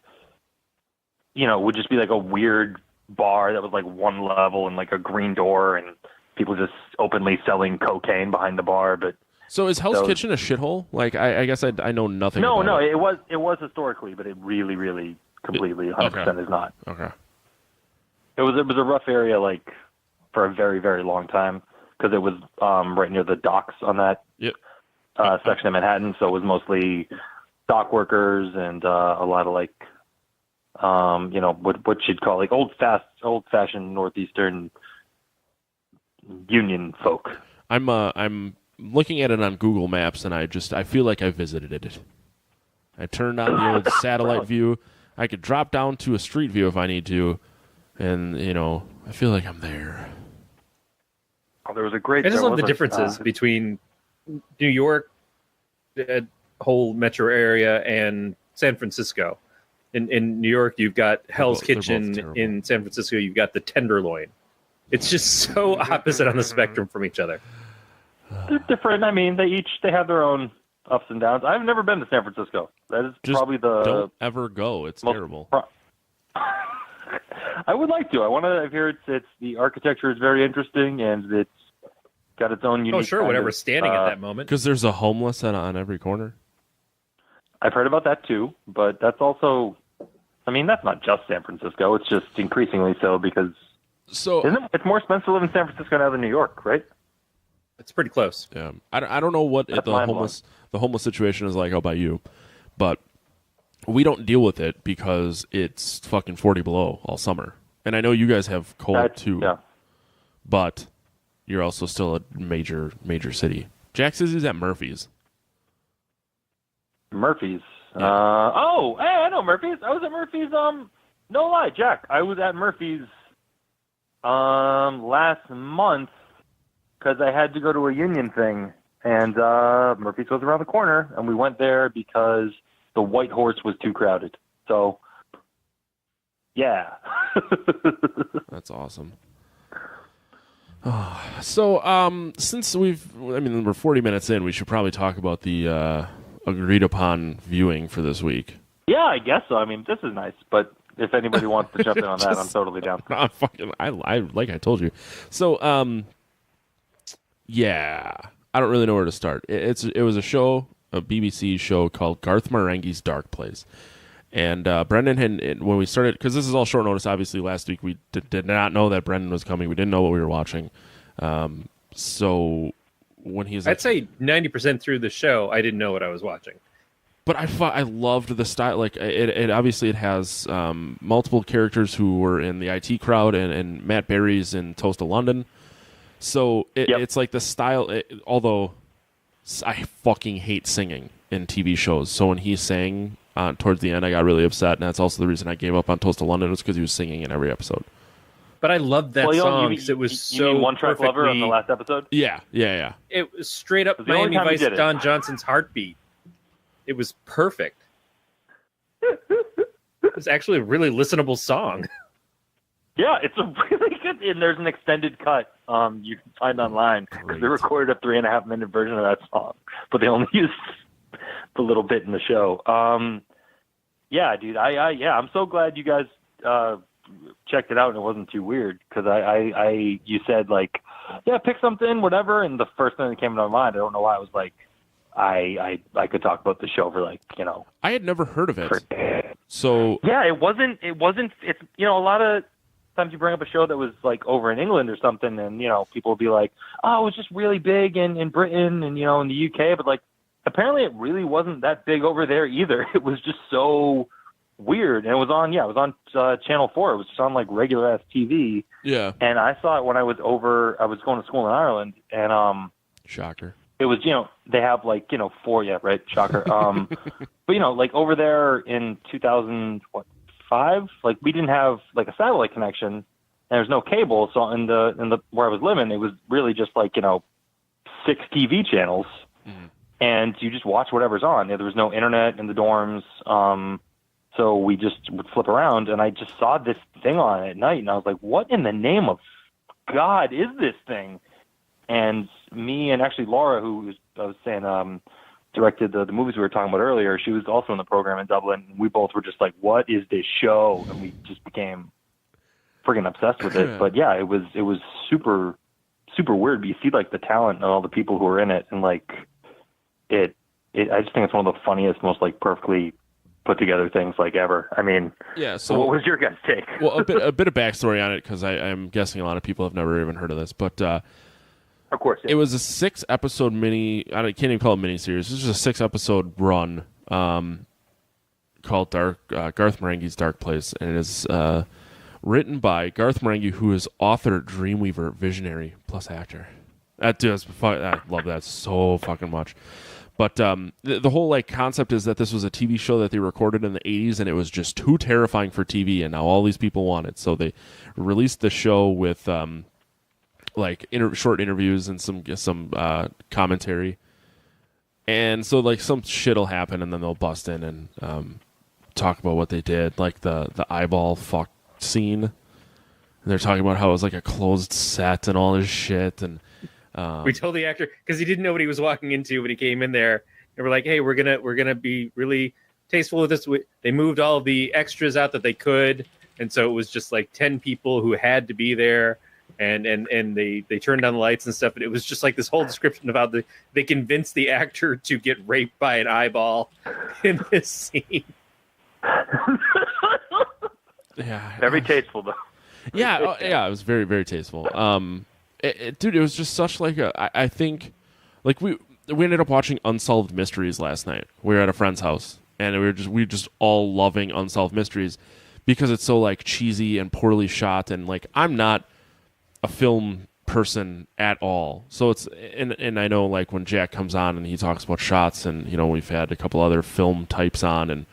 would just be like a weird bar that was like one level and like a green door and people just openly selling cocaine behind the bar. But So is Hell's So- Kitchen a shithole? Like, I guess I know nothing. no, about it was historically, but it really, really completely 100% is not. Okay. It was a rough area, like for a very, very long time, because it was right near the docks on that Yep. section of Manhattan. So it was mostly dock workers and a lot of like, what you'd call like old-fashioned northeastern union folk. I'm looking at it on Google Maps, and I feel like I visited it. I turned on the old satellite view. I could drop down to a street view if I need to, and I feel like I'm there. Oh, there was a great. I just there love the was a- differences between New York, the whole metro area, and San Francisco. In New York, you've got Hell's they're both Kitchen. terrible. In San Francisco, you've got the Tenderloin. It's just so opposite on the spectrum from each other. They're different. I mean, they have their own ups and downs. I've never been to San Francisco. That is Just probably the. don't ever go. It's most terrible. I would like to. I want to. I hear it's the architecture is very interesting and it's got its own unique. Oh, sure, kind whatever's of, standing at that moment. Because there's a homeless on every corner. I've heard about that too, but that's also. I mean, that's not just San Francisco. It's just increasingly so because So it's more expensive to live in San Francisco now than New York, right? It's pretty close. yeah, I don't know what That's the mind-blowing. homeless situation is like out by you, but we don't deal with it because it's fucking 40 below all summer. And I know you guys have cold That- too, Yeah. but you're also still a major city. Jack says he's at Murphy's. Murphy's. Yeah. Hey, I know Murphy's. I was at Murphy's No lie, Jack. I was at Murphy's last month because I had to go to a union thing, and Murphy's was around the corner, and we went there because the White Horse was too crowded. So, yeah. That's awesome. So, since we're 40 minutes in, we should probably talk about the agreed upon viewing for this week. Yeah, I guess so. I mean, this is nice, but if anybody wants to jump in on that, I'm totally down. I like I told you. So, yeah, I don't really know where to start. It was a BBC show called Garth Marenghi's Darkplace. And Brendan had, when we started, because this is all short notice, obviously last week we did not know that Brendan was coming. We didn't know what we were watching. So when he's... I'd say 90% through the show, I didn't know what I was watching. But I loved the style. Like, it obviously it has multiple characters who were in the IT crowd, and Matt Berry's in Toast of London. So it's like the style, although I fucking hate singing in TV shows. So when he sang... towards the end, I got really upset, and that's also the reason I gave up on Toast of London, was because he was singing in every episode. But I loved that song because it was you mean One Track Lover on the last episode? Yeah. It was straight up Miami Vice Don Johnson's Heartbeat. It was perfect. It was actually a really listenable song. Yeah, it's a really good, and there's an extended cut you can find online, because they recorded a 3.5-minute version of that song, but they only used the little bit in the show. Yeah, dude, I'm so glad you guys checked it out and it wasn't too weird, because you said, like, yeah, pick something, whatever, and the first thing that came to my mind, I don't know why, I was like, I could talk about the show for, like, you know. I had never heard of it. So yeah, it wasn't, it's, you know, a lot of times you bring up a show that was, like, over in England or something, and, you know, people will be like, oh, it was just really big in Britain and, you know, in the UK, but, like, apparently it really wasn't that big over there either. It was just so weird. And it was on Channel 4. It was just on, like, regular-ass TV. Yeah. And I saw it when I was going to school in Ireland, and shocker. It was, you know, they have, like, you know, 4, yeah, right, shocker. But, you know, like, over there in 2005, like, we didn't have, like, a satellite connection, and there's no cable. So in the where I was living, it was really just, like, you know, 6 TV channels. Mm-hmm. And you just watch whatever's on. There was no internet in the dorms, so we just would flip around, and I just saw this thing on at night, and I was like, what in the name of God is this thing? And me and actually Laura, who I was saying directed the movies we were talking about earlier, she was also in the program in Dublin, and we both were just like, what is this show? And we just became friggin' obsessed with it. But yeah, it was super, super weird. But you see, like, the talent and all the people who are in it, and, like, I just think it's one of the funniest, most, like, perfectly put together things, like, ever. I mean, yeah. So what was your guys' take? Well, a bit of backstory on it, because I'm guessing a lot of people have never even heard of this. But of course, yeah. It was a 6-episode mini. I can't even call it mini series. This was a 6-episode run called Garth Marenghi's Darkplace, and it is written by Garth Marenghi, who is author, Dreamweaver, visionary, plus actor. That dude, I love that so fucking much. But the whole, like, concept is that this was a TV show that they recorded in the 80s, and it was just too terrifying for TV, and now all these people want it. So they released the show with short interviews and some commentary. And so, like, some shit will happen, and then they'll bust in and talk about what they did, like the eyeball fuck scene. And they're talking about how it was like a closed set and all this shit, and we told the actor, because he didn't know what he was walking into when he came in there, and we're like, hey, we're gonna be really tasteful with this. They moved all of the extras out that they could, and so it was just like 10 people who had to be there, and they turned on the lights and stuff, and it was just like this whole description about they convinced the actor to get raped by an eyeball in this scene. Yeah, very tasteful though. Yeah, it was very, very tasteful. Dude, it was just such like I think, like, we ended up watching Unsolved Mysteries last night. We were at a friend's house, and we were just all loving Unsolved Mysteries because it's so, like, cheesy and poorly shot, and, like, I'm not a film person at all. So it's and I know, like, when Jack comes on and he talks about shots, and, you know, we've had a couple other film types on, and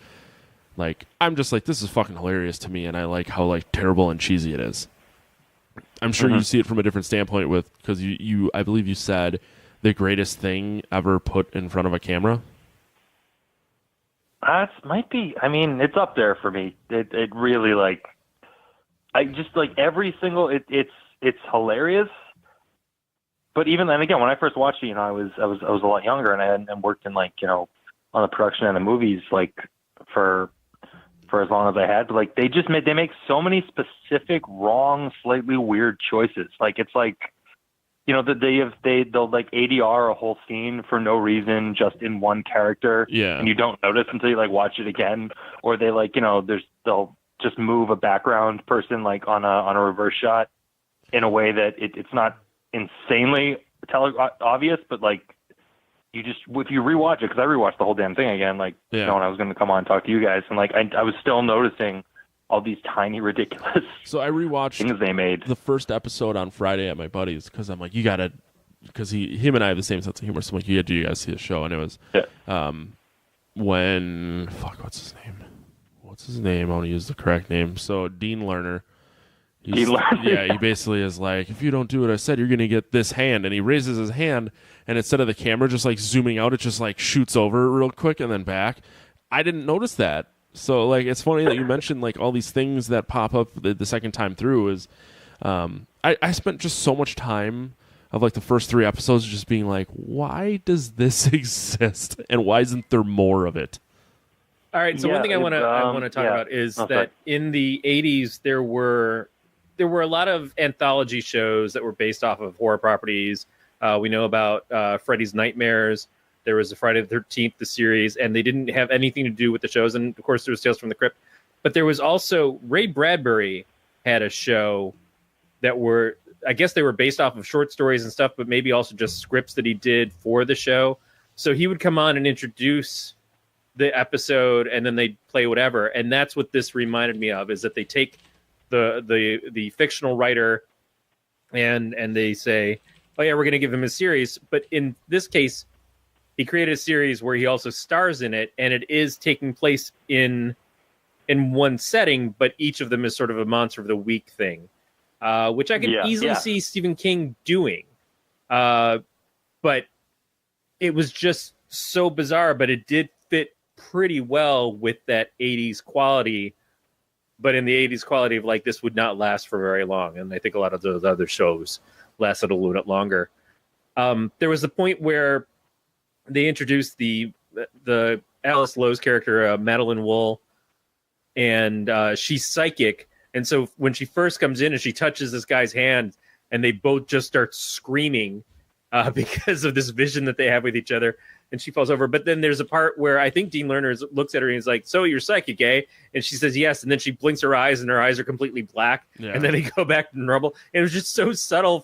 Like, I'm just like, this is fucking hilarious to me, and I like how like terrible and cheesy it is. I'm sure you see it from a different standpoint with, because you I believe you said the greatest thing ever put in front of a camera. That might be. I mean, it's up there for me. It really like. I just like every single. It's hilarious. But even then, again, when I first watched it, I was a lot younger, and I hadn't worked in like on the production and the movies like for as long as I had. But like they make so many specific wrong, slightly weird choices. Like it's like they'll like ADR a whole scene for no reason, just in one character, and you don't notice until you like watch it again. Or they like they'll just move a background person like on a reverse shot in a way that it's not insanely obvious, but like you just, if you rewatch it, because I rewatched the whole damn thing again, like when I was going to come on and talk to you guys, and like I was still noticing all these tiny ridiculous so I rewatched things they made. The first episode on Friday at my buddy's, because I'm like, you gotta, because him and I have the same sense of humor, so I'm like, you guys see the show. And it was when what's his name, I want to use the correct name, so Dean Lerner. He basically is like, if you don't do what I said, you're going to get this hand. And he raises his hand, and instead of the camera just like zooming out, it just like shoots over real quick and then back. I didn't notice that. So like, it's funny that you mentioned like all these things that pop up the second time through. Is I spent just so much time of like the first 3 episodes just being like, why does this exist, and why isn't there more of it? All right, so one thing I want to talk about is that in the 80s there were a lot of anthology shows that were based off of horror properties. We know about Freddy's Nightmares. There was a Friday the 13th, the series, and they didn't have anything to do with the shows. And of course, there was Tales from the Crypt. But there was also Ray Bradbury had a show that were, I guess they were based off of short stories and stuff, but maybe also just scripts that he did for the show. So he would come on and introduce the episode, and then they'd play whatever. And that's what this reminded me of, is that they take the fictional writer and they say, oh yeah, we're going to give him a series. But in this case, he created a series where he also stars in it, and it is taking place in one setting, but each of them is sort of a monster of the week thing, which I could easily see Stephen King doing. But it was just so bizarre, but it did fit pretty well with that 80s quality. But in the 80s quality of like, this would not last for very long. And I think a lot of those other shows lasted a little bit longer. There was a point where they introduced the Alice Lowe's character, Madeline Wool, and she's psychic. And so when she first comes in and she touches this guy's hand, and they both just start screaming because of this vision that they have with each other, and she falls over. But then there's a part where I think Dean Lerner looks at her and he's like, so you're psychic, eh? And she says yes. And then she blinks her eyes, and her eyes are completely black. Yeah. And then they go back to normal. And it was just so subtle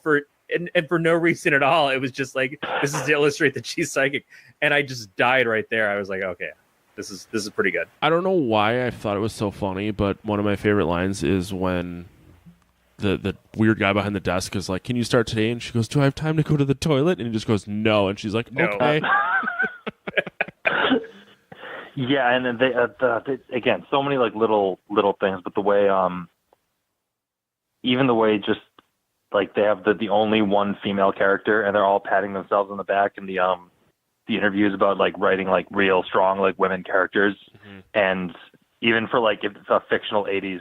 and for no reason at all. It was just like, this is to illustrate that she's psychic. And I just died right there. I was like, okay, this is pretty good. I don't know why I thought it was so funny, but one of my favorite lines is when the weird guy behind the desk is like, can you start today? And she goes, do I have time to go to the toilet? And he just goes, no. And she's like, okay. Yeah, and then they again, so many like little things, but the way even the way just like they have the only one female character, and they're all patting themselves on the back in the interviews about like writing like real strong like women characters, and even for like if it's a fictional 80s,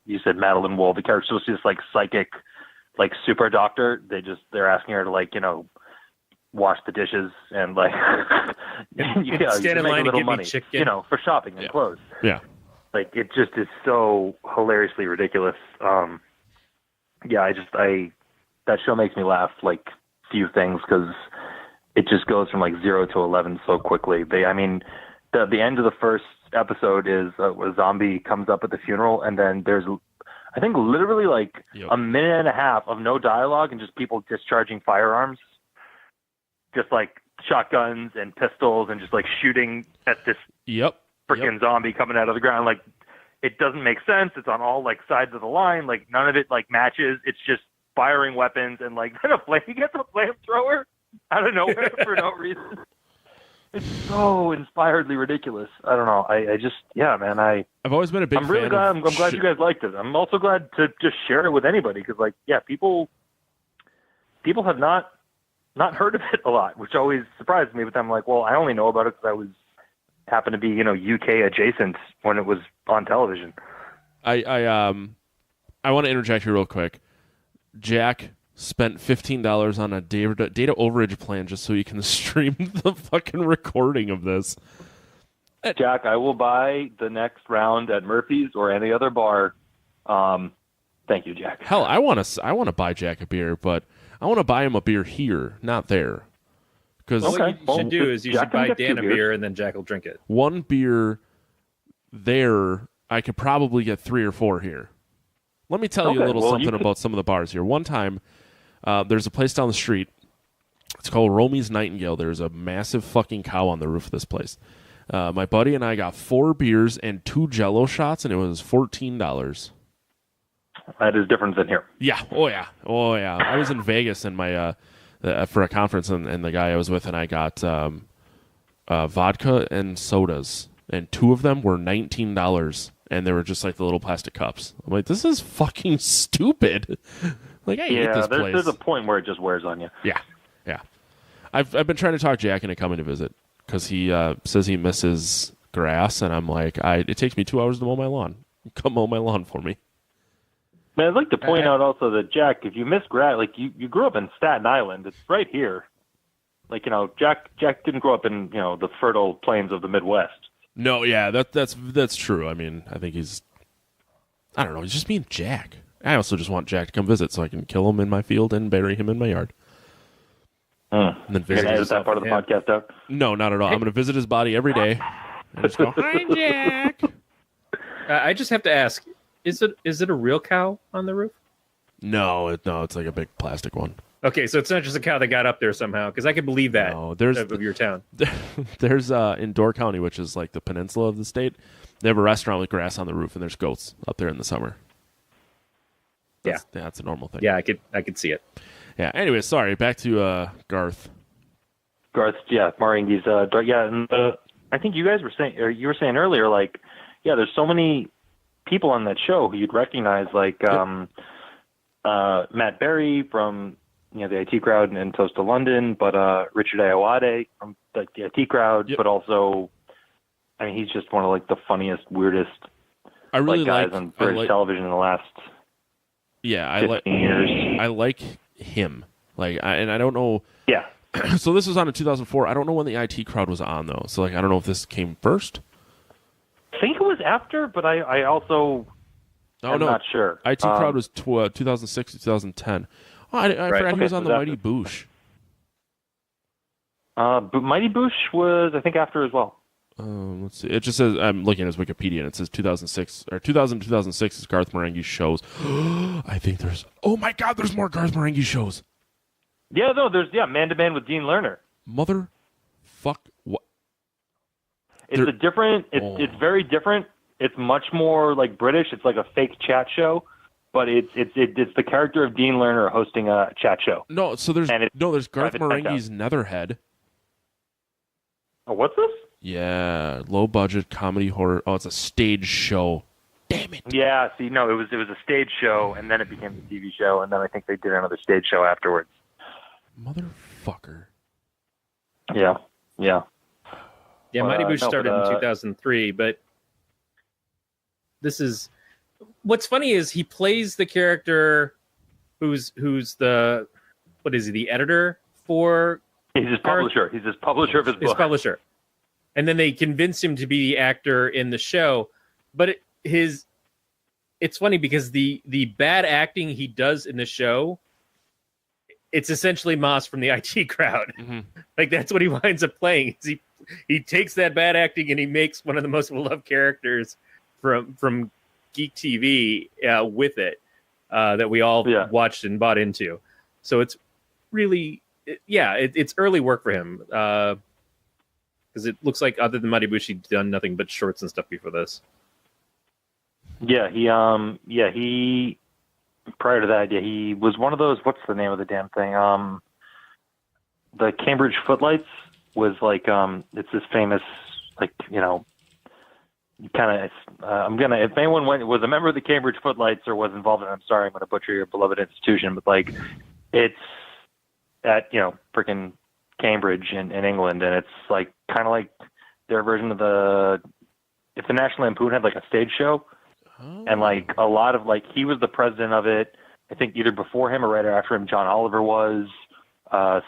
you said Madeline Wool, the character was just like psychic, like super doctor. They're asking her to like wash the dishes and like stand in line and give me chicken, for shopping and clothes. Yeah, like it just is so hilariously ridiculous. That show makes me laugh like few things because it just goes from like 0 to 11 so quickly. The end of the first episode is a zombie comes up at the funeral, and then there's I think literally like a minute and a half of no dialogue and just people discharging firearms, just like shotguns and pistols, and just like shooting at this freaking zombie coming out of the ground. Like, it doesn't make sense. It's on all like sides of the line. Like none of it like matches. It's just firing weapons, and like then he gets a flamethrower out of nowhere for no reason. It's so inspiredly ridiculous. I don't know. I just, yeah, man. I've always been a big I'm really fan glad. of I'm glad you guys liked it. I'm also glad to just share it with anybody because, like, yeah, people have not heard of it a lot, which always surprised me. But I'm like, well, I only know about it because I happened to be, UK adjacent when it was on television. I want to interject here real quick. Jack spent $15 on a data overage plan just so he can stream the fucking recording of this. Jack, I will buy the next round at Murphy's or any other bar. Thank you, Jack. Hell, I want to buy Jack a beer, but I want to buy him a beer here, not there. Because What you should do is you should buy Dan a beer and then Jack will drink it. one beer there, I could probably get 3 or 4 here. Let me tell you a little something about some of the bars here. One time, there's a place down the street. It's called Romy's Nightingale. There's a massive fucking cow on the roof of this place. My buddy and I got 4 beers and 2 Jell-O shots, and it was $14. That is different than here. Yeah. Oh yeah. I was in Vegas and my for a conference, and the guy I was with and I got vodka and sodas, and 2 of them were $19, and they were just like the little plastic cups. I'm like, this is fucking stupid. Like, I hate this place. There's a point where it just wears on you. Yeah. I've been trying to talk Jack into coming to visit because he says he misses grass, and I'm like, it takes me 2 hours to mow my lawn. Come mow my lawn for me. Man, I'd like to point out also that, Jack, if you miss grass, like you grew up in Staten Island, it's right here. Like, Jack didn't grow up in, the fertile plains of the Midwest. No, yeah, that's true. I mean, I think he's just being Jack. I also just want Jack to come visit so I can kill him in my field and bury him in my yard. And then You're going to edit that part of the podcast out? No, not at all. I'm going to visit his body every day and just go, hi, Jack. I just have to ask, is it a real cow on the roof? No, it's like a big plastic one. Okay, so it's not just a cow that got up there somehow, because I could believe that of your town. There's in Door County, which is like the peninsula of the state, they have a restaurant with grass on the roof, and there's goats up there in the summer. That's a normal thing. Yeah, I could see it. Yeah. Anyway, sorry. Back to Garth. Garth, yeah, Marenghi's. And I think you guys were saying, or you were saying earlier, like, yeah, there's so many people on that show who you'd recognize, like Matt Berry from the IT crowd and Toast to London, but Richard Ayoade from the IT crowd, but also, I mean, he's just one of like the funniest, weirdest guys on British television in the last 15 years. I like him. And I don't know. Yeah. So this was on in 2004. I don't know when the IT crowd was on though. So I don't know if this came first. I think it was after, but I also I'm not sure. IT crowd was 2006 to 2010. Oh, I forgot he was on the Mighty Boosh. But Mighty Boosh was, I think, after as well. Let's see. It just says, I'm looking at his Wikipedia, and it says 2006, or 2006 is Garth Marenghi shows. I think oh my God, there's more Garth Marenghi shows. Yeah, no, there's, Man to Man with Dean Lerner. Motherfuck, what? It's it's very different. It's much more like British. It's like a fake chat show, but it's the character of Dean Lerner hosting a chat show. No, so there's Garth Marenghi's Netherhead. Oh, what's this? Yeah, low budget comedy horror. Oh, it's a stage show. Damn it. Yeah, see, no, it was a stage show, and then it became a TV show, and then I think they did another stage show afterwards. Motherfucker. Yeah. Yeah, Mighty Boosh started in 2003, but this is what's funny is he plays the character who's the what is he, the editor for He's his publisher. He's his publisher of his book. His publisher. And then they convince him to be the actor in the show. But it's funny because the bad acting he does in the show, it's essentially Moss from the IT crowd. Mm-hmm. Like that's what he winds up playing. He takes that bad acting and he makes one of the most beloved characters from Geek TV with it that we all watched and bought into. So it's really, it's early work for him because it looks like other than Mighty Boosh, he'd done nothing but shorts and stuff before this. Yeah, he prior to that, he was one of those. What's the name of the damn thing? The Cambridge Footlights was like it's this famous like kind of if anyone was a member of the Cambridge Footlights or was involved in it, I'm sorry, I'm going to butcher your beloved institution, but like it's at freaking Cambridge in England, and it's like kind of like their version of if the National Lampoon had like a stage show, and like a lot of like he was the president of it. I think either before him or right after him, John Oliver was,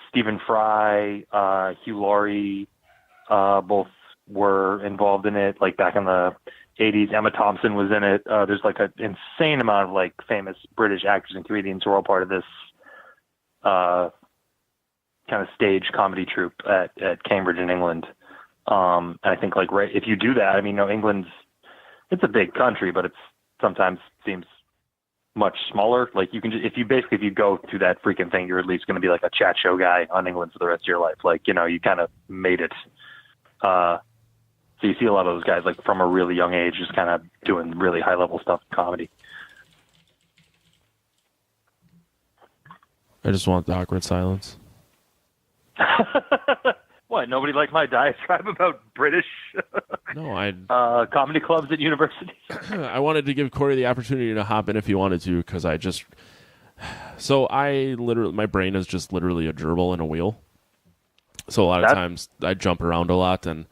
Stephen Fry, Hugh Laurie, both were involved in it. Like back in the 80s, Emma Thompson was in it. There's like an insane amount of like famous British actors and comedians who are all part of this kind of stage comedy troupe at Cambridge in England. And I think like if you do that, I mean, England's it's a big country, but it's sometimes seems much smaller. Like you can just, if you go to that freaking thing, you're at least going to be like a chat show guy on England for the rest of your life. Like, you kind of made it. So you see a lot of those guys like from a really young age, just kind of doing really high level stuff in comedy. I just want the awkward silence. What? Nobody liked my diatribe about British comedy clubs at universities? I wanted to give Corey the opportunity to hop in if he wanted to, because my brain is just literally a gerbil in a wheel. So a lot of times I jump around a lot, and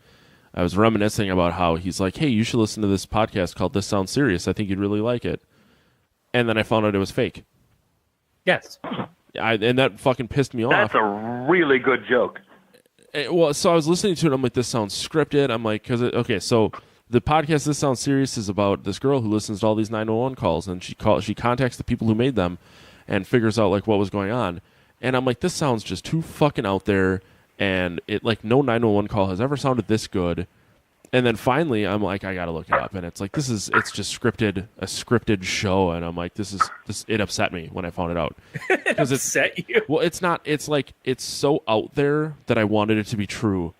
I was reminiscing about how he's like, hey, you should listen to this podcast called This Sounds Serious. I think you'd really like it. And then I found out it was fake. Yes. And that fucking pissed me off. That's a really good joke. Well, so I was listening to it. I'm like, this sounds scripted. I'm like, so the podcast This Sounds Serious is about this girl who listens to all these 911 calls, and she contacts the people who made them and figures out like what was going on. And I'm like, this sounds just too fucking out there, and it like no 911 call has ever sounded this good. And then finally, I'm like, I gotta look it up, and it's like it's just a scripted show, and I'm like, this. It upset me when I found it out. It upset you? Well, it's not. It's like it's so out there that I wanted it to be true,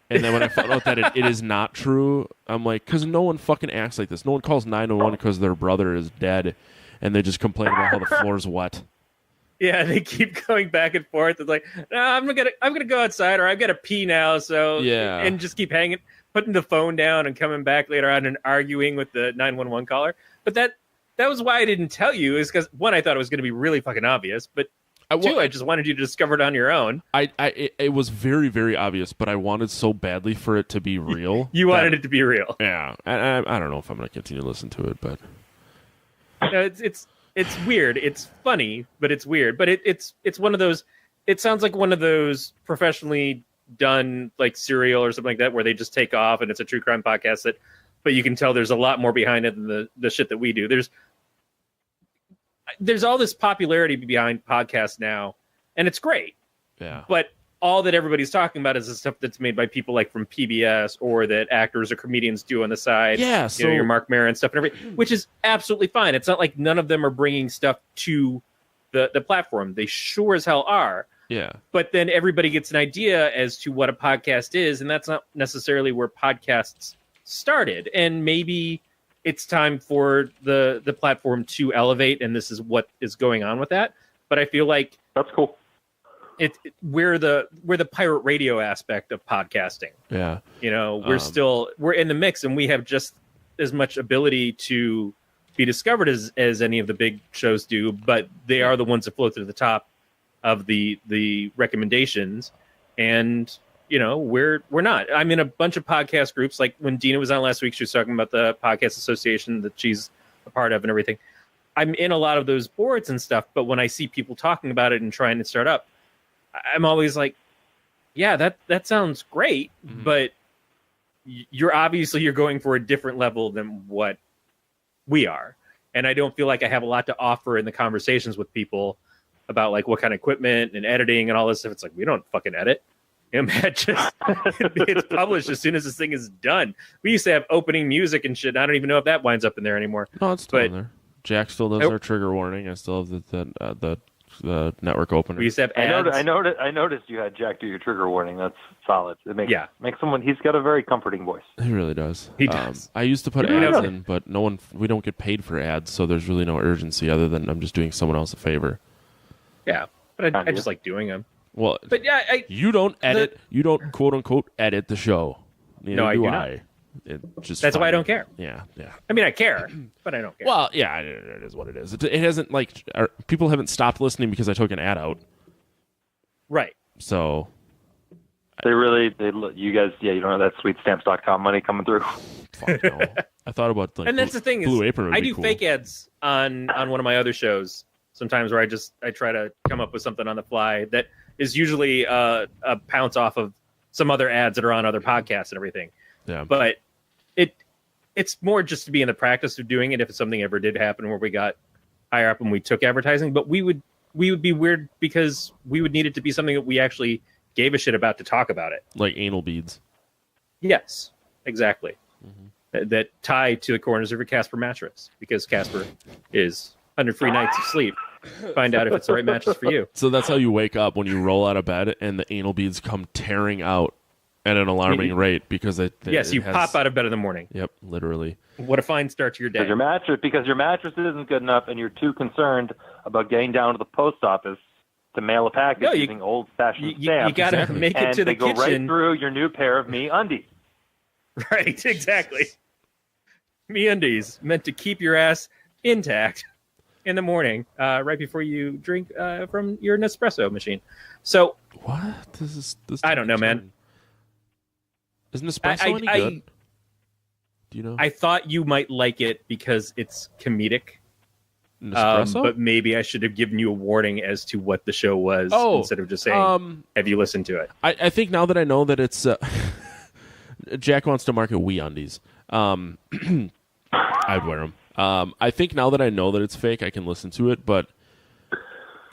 and then when I found out that it is not true, I'm like, because no one fucking acts like this. No one calls 911 because their brother is dead, and they just complain about how the floor's wet. Yeah, they keep going back and forth. It's like, no, I'm gonna go outside, or I've got to pee now. So yeah, and just keep putting the phone down and coming back later on and arguing with the 911 caller. But that was why I didn't tell you, is because one, I thought it was going to be really fucking obvious, but two, I just wanted you to discover it on your own. It was very, very obvious, but I wanted so badly for it to be real. You wanted it to be real. Yeah, I don't know if I'm going to continue to listen to it, but no, it's weird. It's funny, but it's weird. But it's one of those. It sounds like one of those professionally done like Serial or something like that, where they just take off and it's a true crime podcast. But you can tell there's a lot more behind it than the shit that we do. There's all this popularity behind podcasts now, and it's great. Yeah. But all that everybody's talking about is the stuff that's made by people like from PBS, or that actors or comedians do on the side. Yeah. So your Mark Maron stuff and everything, which is absolutely fine. It's not like none of them are bringing stuff to the platform. They sure as hell are. Yeah. But then everybody gets an idea as to what a podcast is, and that's not necessarily where podcasts started. And maybe it's time for the platform to elevate, and this is what is going on with that. But I feel like that's cool. We're the pirate radio aspect of podcasting. Yeah. We're in the mix, and we have just as much ability to be discovered as any of the big shows do, but they are the ones that float to the top of the recommendations, and we're not. I'm in a bunch of podcast groups. Like when Dina was on last week, she was talking about the podcast association that she's a part of and everything. I'm in a lot of those boards and stuff, but when I see people talking about it and trying to start up, I'm always like, yeah, that sounds great, but you're going for a different level than what we are, and I don't feel like I have a lot to offer in the conversations with people about like what kind of equipment and editing and all this stuff. It's like, we don't fucking edit. Matt just it's published as soon as this thing is done. We used to have opening music and shit. I don't even know if that winds up in there anymore. No, it's still in there. Jack still does our trigger warning. I still have the network opener. We used to have ads. I noticed you had Jack do your trigger warning. That's solid. It makes someone. He's got a very comforting voice. He really does. He does. I used to put ads in, but we don't get paid for ads, so there's really no urgency other than I'm just doing someone else a favor. Yeah, but I just like doing them. Well, But yeah, you don't edit. You don't quote unquote edit the show. Neither No, I do not. I. It just That's why I fine. don't care. Yeah. I mean, I care, but I don't care. Well, yeah, it is what it is. It hasn't people haven't stopped listening because I took an ad out. Right. So you guys, you don't have that sweet stamps.com money coming through. fuck no. I thought about And that's the thing Blue is, Apron would I be do cool. fake ads on one of my other shows sometimes where I try to come up with something on the fly that is usually a pounce off of some other ads that are on other podcasts and everything. Yeah. But it's more just to be in the practice of doing it if something ever did happen where we got higher up and we took advertising. But we would be weird because we would need it to be something that we actually gave a shit about to talk about it. Like anal beads. Yes, exactly. That tie to the corners of your Casper mattress because Casper is 100 free nights of sleep. Find out if it's the right mattress for you. So that's how you wake up when you roll out of bed and the anal beads come tearing out at an alarming rate because Yes, you pop out of bed in the morning. Yep, literally. What a fine start to your day. Because your mattress isn't good enough and you're too concerned about getting down to the post office to mail a package using old-fashioned stamps. You got to make it to the kitchen. And they go right through your new pair of Me undies. Right, exactly. Me undies meant to keep your ass intact in the morning, right before you drink from your Nespresso machine. So what? This I don't know, man. Is Nespresso any good? Do you know? I thought you might like it because it's comedic. Nespresso? But maybe I should have given you a warning as to what the show was instead of just saying, have you listened to it? I think now that I know that it's... Jack wants to market Wee Undies. I'd wear them. I think now that I know that it's fake, I can listen to it, but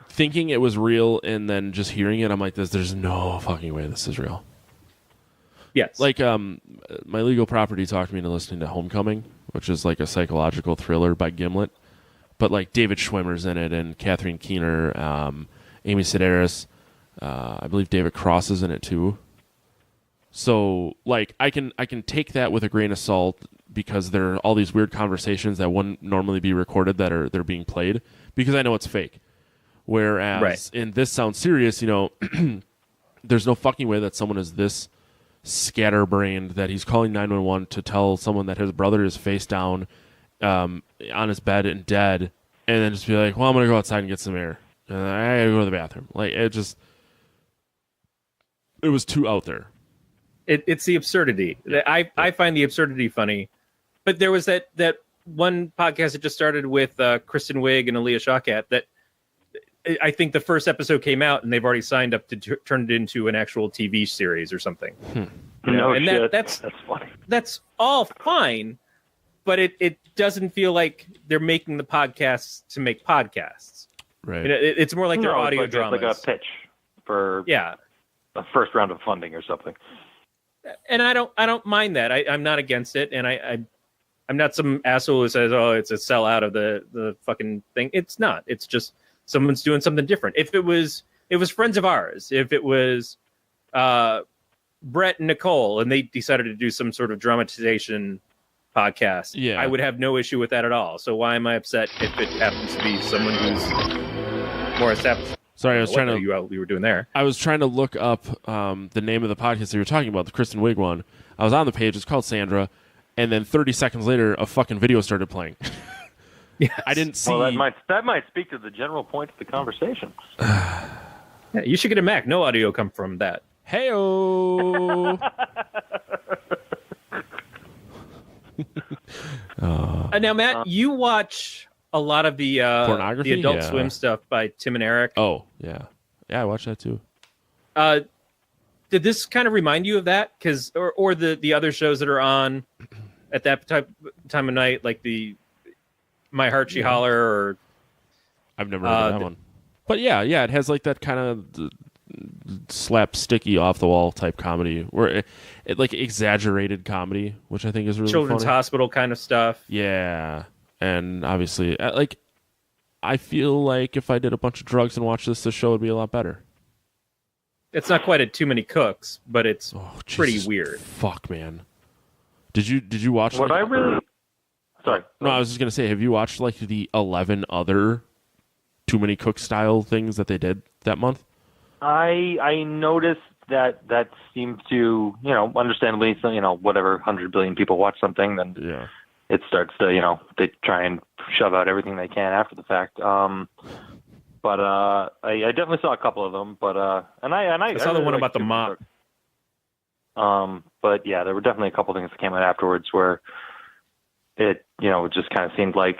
thinking it was real and then just hearing it, I'm like, there's no fucking way this is real. Yes. Like, my legal property talked me into listening to Homecoming, which is like a psychological thriller by Gimlet. But like David Schwimmer's in it and Catherine Keener, Amy Sedaris, I believe David Cross is in it too. So like I can take that with a grain of salt because there are all these weird conversations that wouldn't normally be recorded they're being played because I know it's fake. Whereas in This Sounds Serious, there's no fucking way that someone is this scatterbrained that he's calling 911 to tell someone that his brother is face down on his bed and dead, and then just be like, well, I'm going to go outside and get some air. And I got to go to the bathroom. Like, it was too out there. It's the absurdity. I find the absurdity funny. But there was that one podcast that just started with Kristen Wiig and Aaliyah Shawkat that I think the first episode came out and they've already signed up to turn it into an actual TV series or something. That's funny. That's all fine, but it doesn't feel like they're making the podcasts to make podcasts. Right. It's more like they're audio dramas. It's like a pitch for a first round of funding or something. And I don't mind that. I'm not against it, and I'm not some asshole who says, "Oh, it's a sellout of the fucking thing." It's not. It's just someone's doing something different. If it was friends of ours, if it was Brett and Nicole, and they decided to do some sort of dramatization podcast, I would have no issue with that at all. So why am I upset if it happens to be someone who's more established? Sorry, I was trying to. You were doing there. I was trying to look up the name of the podcast that you were talking about, the Kristen Wiig one. I was on the page. It's called Sandra, and then 30 seconds later, a fucking video started playing. Yes. I didn't see. Well, that might speak to the general point of the conversation. Yeah, you should get a Mac. No audio come from that. Hey-o. Now, Matt, you watch a lot of the pornography, the Adult Swim stuff by Tim and Eric. Oh, yeah. Yeah, I watched that too. Did this kind of remind you of that? Or the other shows that are on at that time of night, like the My Heart She Holler, or I've never heard of that one. But yeah, it has like that kind of slapsticky, off the wall type comedy, where it like exaggerated comedy, which I think is really Children's funny. Hospital kind of stuff. Yeah, and obviously, like, I feel like if I did a bunch of drugs and watched this show would be a lot better. It's not quite a Too Many Cooks, but it's pretty Jesus, weird. Fuck, man. Did you watch? What I really. Sorry. No, I was just gonna say, have you watched like the 11 other Too Many Cooks style things that they did that month? I noticed that seems to, understandably, so, whatever 100 billion people watch something, then Yeah. it starts to, they try and shove out everything they can after the fact. But I definitely saw a couple of them. But and I saw the really one liked about the Super mop. Truck. But yeah, there were definitely a couple things that came out afterwards where it, it just kind of seemed like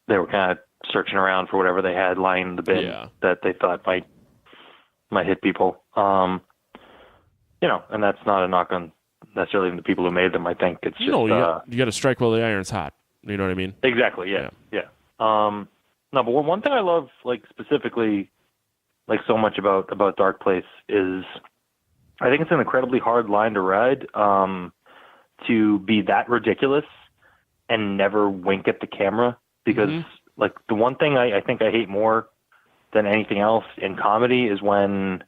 they were kind of searching around for whatever they had lying in the bin that they thought might hit people. And that's not a knock on necessarily even the people who made them. I think it's just you got to strike while the iron's hot. You know what I mean? exactly. Yeah. No, but one thing I love, like specifically, like so much about Darkplace is, I think it's an incredibly hard line to ride. To be that ridiculous and never wink at the camera, because like the one thing I think I hate more than anything else in comedy is when,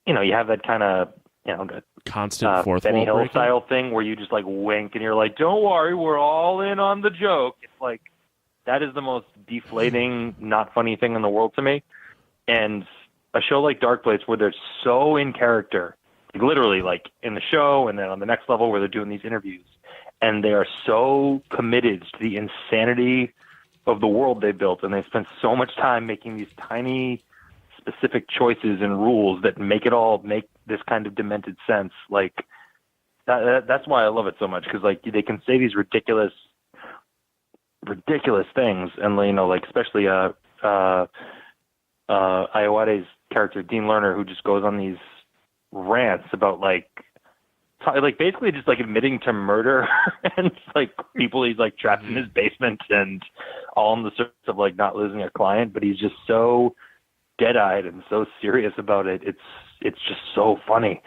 you have that kind of, that constant fourth Benny wall Hill breaking. style thing where you just like wink and you're like, don't worry, we're all in on the joke. It's like, that is the most deflating, not funny thing in the world to me. And a show like Darkplace where they're so in character, like literally like in the show and then on the next level where they're doing these interviews, and they are so committed to the insanity of the world they built, and they spent so much time making these tiny specific choices and rules that make it all make this kind of demented sense. Like that's why I love it so much, because like they can say these ridiculous things, and like especially Iowade's character Dean Lerner, who just goes on these rants about like basically just like admitting to murder and like people he's like trapped in his basement and all in the service of like not losing a client, but he's just so dead-eyed and so serious about it. It's just so funny.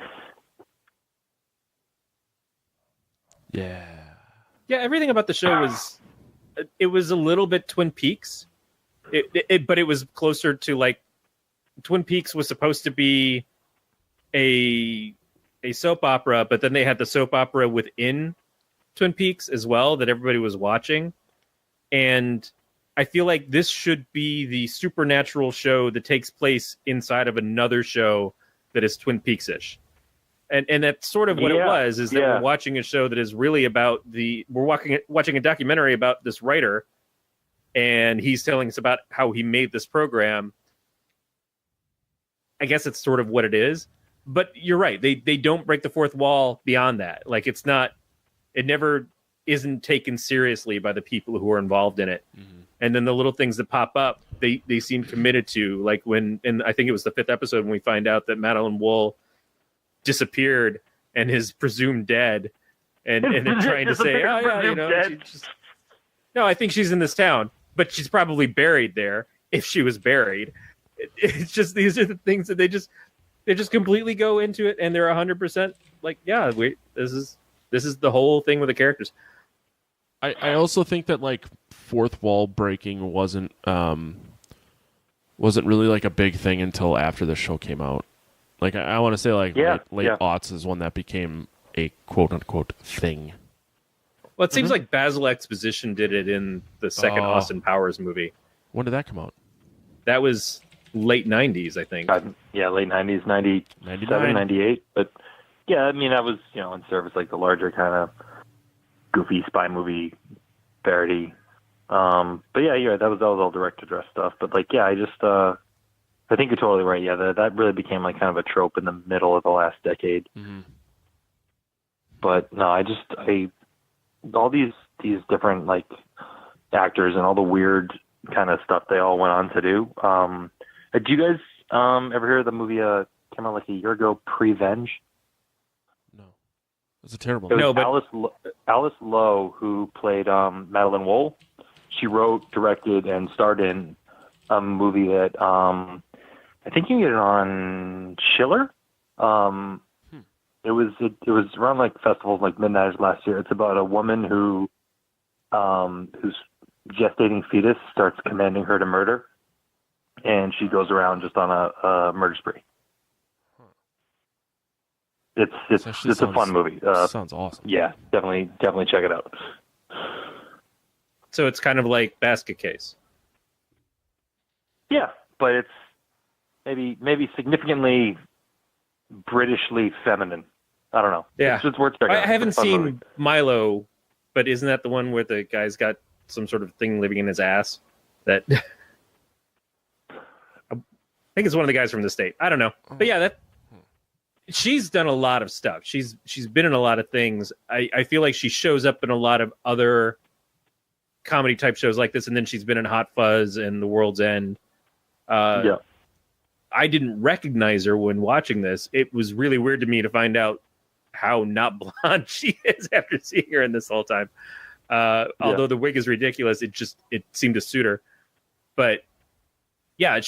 Yeah. Yeah, everything about the show was a little bit Twin Peaks. But it was closer to like Twin Peaks was supposed to be a soap opera, but then they had the soap opera within Twin Peaks as well that everybody was watching. And I feel like this should be the supernatural show that takes place inside of another show that is Twin Peaks-ish. And that's sort of what it was, is that we're watching a show that is really about we're watching a documentary about this writer, and he's telling us about how he made this program. I guess it's sort of what it is. But you're right. They don't break the fourth wall beyond that. Like it never isn't taken seriously by the people who are involved in it. Mm-hmm. And then the little things that pop up, they seem committed to, like when, and I think it was the 5th episode when we find out that Madeline Wool disappeared and is presumed dead. And they're trying to say, oh yeah, no, I think she's in this town, but she's probably buried there if she was buried. It's just, these are the things that they just completely go into it, and they're 100% like, yeah, this is the whole thing with the characters. I also think that like fourth wall breaking wasn't really like a big thing until after the show came out. Like I want to say like late aughts is when that became a quote unquote thing. Well, it seems like Basil Exposition did it in the second Austin Powers movie. When did that come out? That was late 90s, I think. Late 90s, 97, 98. But yeah, I mean, that was, in service, like the larger kind of goofy spy movie parody. But yeah, that was all direct-to-dress stuff. But like, yeah, I think you're totally right. Yeah, that really became like kind of a trope in the middle of the last decade. Mm-hmm. But no, all these different like actors and all the weird kind of stuff they all went on to do. Did you guys ever hear of the movie came out like a year ago, Prevenge? No. It's a terrible movie. No, Alice Lowe, who played Madeline Wool. She wrote, directed, and starred in a movie that I think you can get it on Schiller. It was around like festivals like Midnight last year. It's about a woman whose gestating fetus starts commanding her to murder, and she goes around just on a murder spree. It's a fun movie. Sounds awesome. Yeah, definitely check it out. So it's kind of like Basket Case. Yeah, but maybe significantly Britishly feminine. I don't know. Yeah. It's worth checking out. I haven't It's a fun seen movie. Milo, but isn't that the one where the guy's got some sort of thing living in his ass? That I think it's one of the guys from the state. I don't know, but yeah, she's done a lot of stuff. She's been in a lot of things. I feel like she shows up in a lot of other comedy type shows like this, and then she's been in Hot Fuzz and The World's End. Yeah. I didn't recognize her when watching this. It was really weird to me to find out how not blonde she is after seeing her in this whole time. Although the wig is ridiculous, it seemed to suit her. But yeah,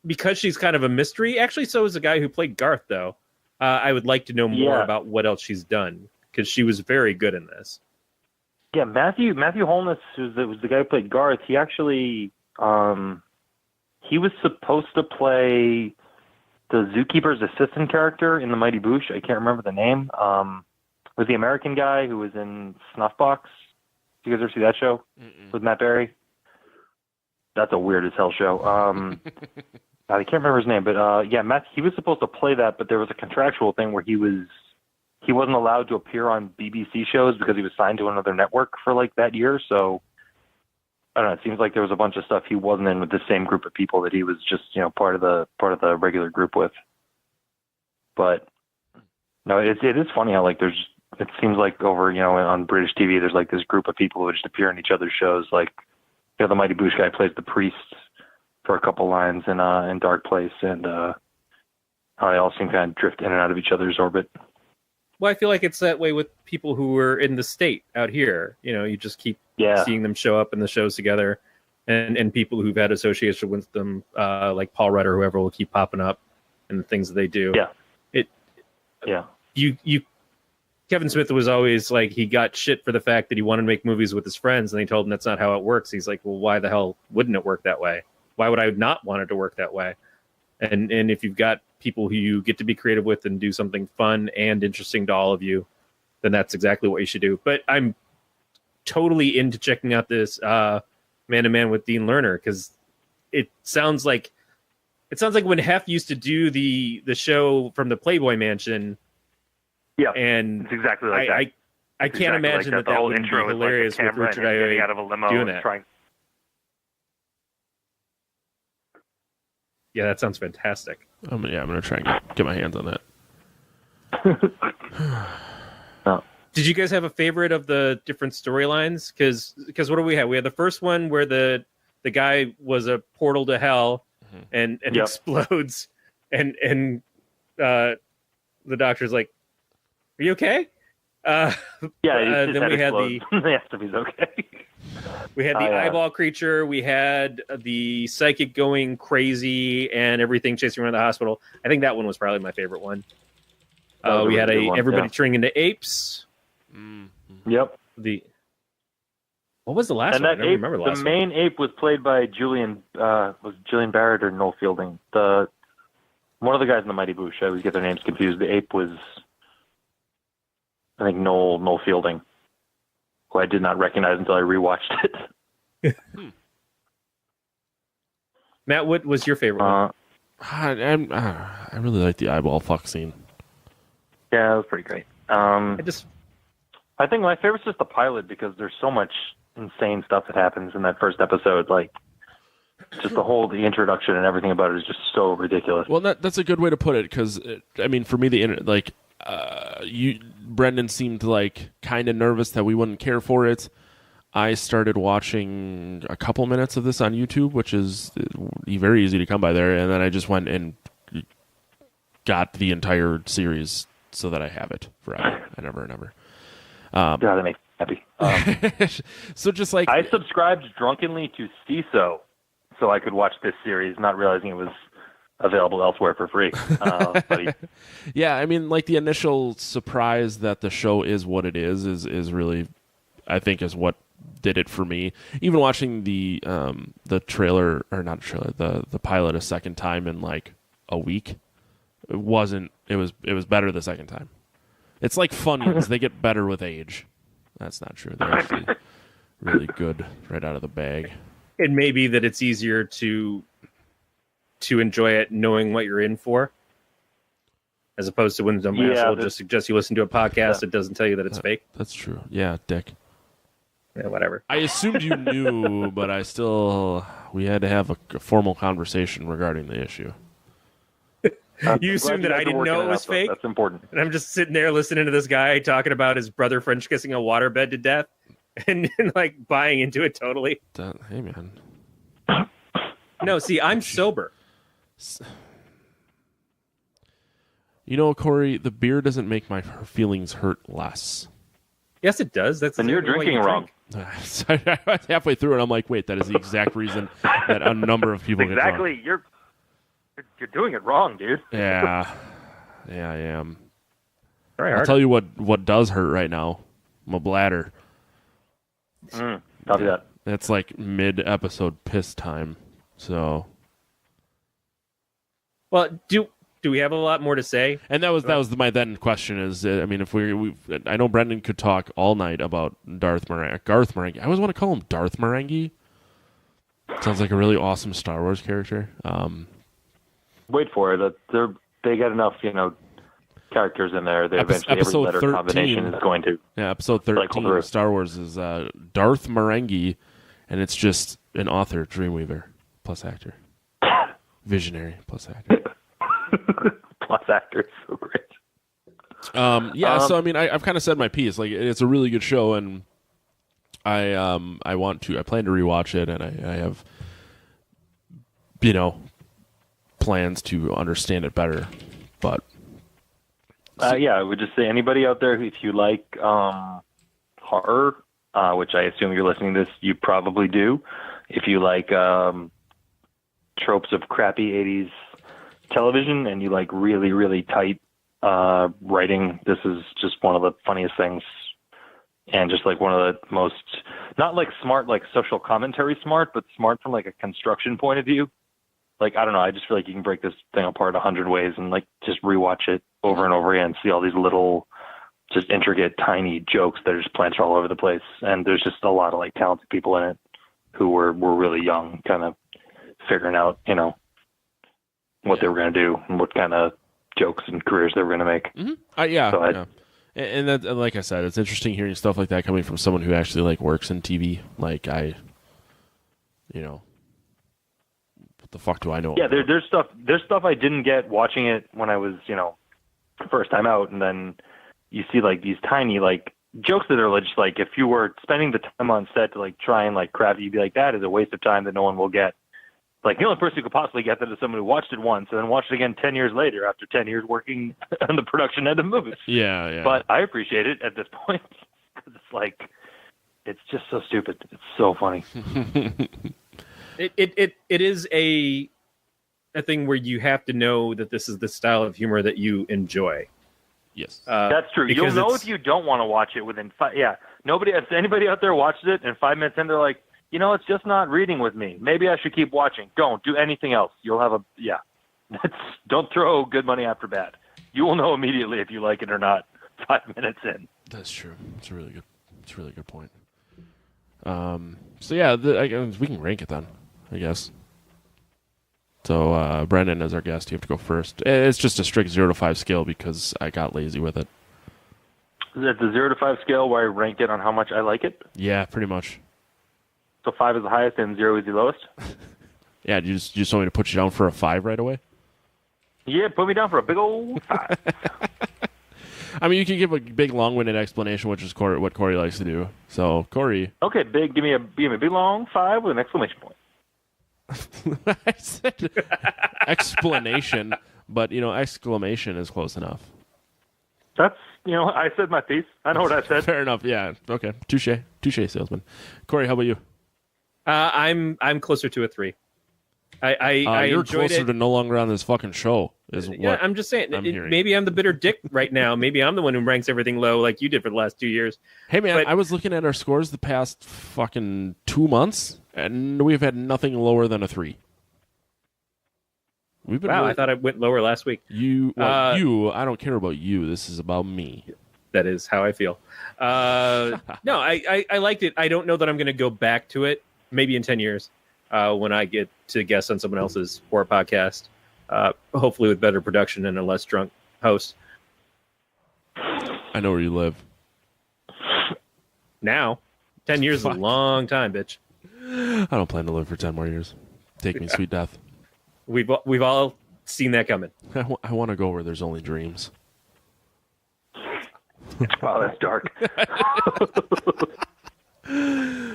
because she's kind of a mystery. Actually, so is the guy who played Garth, though. I would like to know more about what else she's done, because she was very good in this. Yeah, Matthew Holness, was the guy who played Garth. He actually he was supposed to play the zookeeper's assistant character in The Mighty Boosh. I can't remember the name. Was the American guy who was in Snuffbox. Did you guys ever see that show with Matt Berry? That's a weird as hell show. I can't remember his name, but Matt. He was supposed to play that, but there was a contractual thing where he wasn't allowed to appear on BBC shows because he was signed to another network for like that year. So I don't know. It seems like there was a bunch of stuff he wasn't in with the same group of people that he was just part of the regular group with. But no, it is funny how like it seems like over on British TV there's like this group of people who just appear in each other's shows. Like the Mighty Boosh guy plays the priest for a couple lines in Darkplace, and how they all seem kind of drift in and out of each other's orbit. Well, I feel like it's that way with people who were in the state out here. You just keep seeing them show up in the shows together, and people who've had association with them, like Paul Rudd or whoever, will keep popping up in the things that they do. Kevin Smith was always like, he got shit for the fact that he wanted to make movies with his friends, and they told him that's not how it works. He's like, well, why the hell wouldn't it work that way? Why would I not want it to work that way? And if you've got people who you get to be creative with and do something fun and interesting to all of you, then that's exactly what you should do. But I'm totally into checking out this Man to Man with Dean Lerner, because it sounds like when Hef used to do the show from the Playboy Mansion. Yeah, and it's exactly like that. I can't imagine like that whole would be intro hilarious like with Richard getting Ayoade out of a limo doing and that. trying. Yeah, that sounds fantastic. I'm gonna try and get my hands on that. Did you guys have a favorite of the different storylines? Because what do we have? We had the first one where the guy was a portal to hell and explodes, and the doctor's like, "Are you okay?" Then we had the they asked if he's okay. We had the eyeball creature. We had the psychic going crazy and everything chasing around the hospital. I think that one was probably my favorite one. We had everybody turning into apes. Yep. What was the last one? I don't remember the last one. The main ape was played by Julian Barrett or Noel Fielding. One of the guys in the Mighty Boosh. I always get their names confused. The ape was, I think, Noel Fielding, who I did not recognize until I rewatched it. Matt, what was your favorite one? I really like the eyeball fuck scene. Yeah, that was pretty great. I think my favorite's just the pilot, because there's so much insane stuff that happens in that first episode. Like, just the introduction and everything about it is just so ridiculous. Well, that's a good way to put it, because for me, Brendan seemed like kind of nervous that we wouldn't care for it. I started watching a couple minutes of this on YouTube, which is very easy to come by there, and then I just went and got the entire series so that I have it forever and ever and ever. God, that makes me happy. So just like I subscribed drunkenly to CISO so I could watch this series, not realizing it was available elsewhere for free. Yeah, the initial surprise that the show is what it is really, I think, is what did it for me. Even watching the trailer, or not trailer, the pilot a second time in like a week, it was better the second time. It's like Funyuns. They get better with age. That's not true. They're actually really good right out of the bag. It may be that it's easier to to enjoy it knowing what you're in for, as opposed to when some asshole just suggests you listen to a podcast that doesn't tell you that it's fake. That's true. Yeah, dick. Yeah, whatever. I assumed you knew, but we had to have a formal conversation regarding the issue. You assumed that I didn't know it was fake? That's important. And I'm just sitting there listening to this guy talking about his brother French kissing a waterbed to death and like buying into it totally. Hey, man. No, see, I'm sober. You know, Corey, the beer doesn't make my feelings hurt less. Yes, it does. That's and you're drinking wrong. So I was halfway through, and I'm like, wait, that is the exact reason that a number of people get drunk. Exactly. You're doing it wrong, dude. Yeah, I am. Very I'll hard. tell you what does hurt right now. My bladder. Copy that. It's like mid-episode piss time. So, Well, do we have a lot more to say? and that was my then question is, I mean, if I know Brendan could talk all night about Garth Marenghi. I always want to call him Darth Marenghi. Sounds like a really awesome Star Wars character. Wait for it. They get enough, characters in there. They eventually every letter 13. combination is going to. Yeah, episode 13 of Star Wars is Darth Marenghi, and it's just an author, Dreamweaver, plus actor. Visionary, plus actor. Plus actor, so great. So I mean, I've kind of said my piece. Like, it's a really good show, and I plan to rewatch it, and I have, plans to understand it better. But I would just say anybody out there, if you like horror, which I assume you're listening to this, you probably do. If you like tropes of crappy 80s television and you like really, really tight writing, this is just one of the funniest things. And just like one of the most, not like smart, like social commentary smart, but smart from like a construction point of view. Like, I don't know, I just feel like you can break this thing apart 100 ways and like just rewatch it over and over again and see all these little, just intricate, tiny jokes that are just planted all over the place. And there's just a lot of like talented people in it who were really young, kind of figuring out, what they were going to do and what kind of jokes and careers they were going to make. Mm-hmm. Yeah. And that, like I said, it's interesting hearing stuff like that coming from someone who actually like works in TV. Like what the fuck do I know? Yeah, there's stuff I didn't get watching it when I was, first time out, and then you see like these tiny like jokes that are just like if you were spending the time on set to like try and like craft it, you'd be like, that is a waste of time that no one will get. Like the only person who could possibly get that is someone who watched it once and then watched it again 10 years later after 10 years working on the production end of movies. Yeah. But I appreciate it at this point because it's like, it's just so stupid. It's so funny. It is a thing where you have to know that this is the style of humor that you enjoy. Yes. That's true. You'll know if you don't want to watch it within five. Yeah. If anybody out there watches it and 5 minutes in, they're like, it's just not reading with me. Maybe I should keep watching. Don't do anything else. You'll have don't throw good money after bad. You will know immediately if you like it or not 5 minutes in. That's true. It's a really good point. So yeah, we can rank it then, I guess. So Brendan, as our guest, you have to go first. It's just a strict 0 to 5 scale because I got lazy with it. Is it the 0 to 5 scale where I rank it on how much I like it? Yeah, pretty much. So 5 is the highest and 0 is the lowest? Yeah, you just want me to put you down for a 5 right away? Yeah, put me down for a big old 5. I mean, you can give a big, long-winded explanation, which is what Corey likes to do. So, Corey. Okay, give me a big long 5 with an exclamation point. I said explanation, but exclamation is close enough. That's I said my piece. I know what I said. Fair enough. Yeah. Okay. Touche, salesman. Corey, how about you? I'm closer to a 3. I you're enjoyed closer it. to no longer on this fucking show. I'm just saying. hearing. Maybe I'm the bitter dick right now. Maybe I'm the one who ranks everything low, like you did for the last 2 years. Hey man, But- I was looking at our scores the past fucking 2 months, and we've had nothing lower than a 3. We've been. Wow, really, I thought I went lower last week. you. I don't care about you. This is about me. That is how I feel. No, I liked it. I don't know that I'm going to go back to it. Maybe in 10 years. when I get to guest on someone else's horror podcast, hopefully with better production and a less drunk host. I know where you live. Now, 10 years is a long time, bitch. I don't plan to live for 10 more years. Take me, sweet death. We've all seen that coming. I want to go where there's only dreams. Wow, that's dark.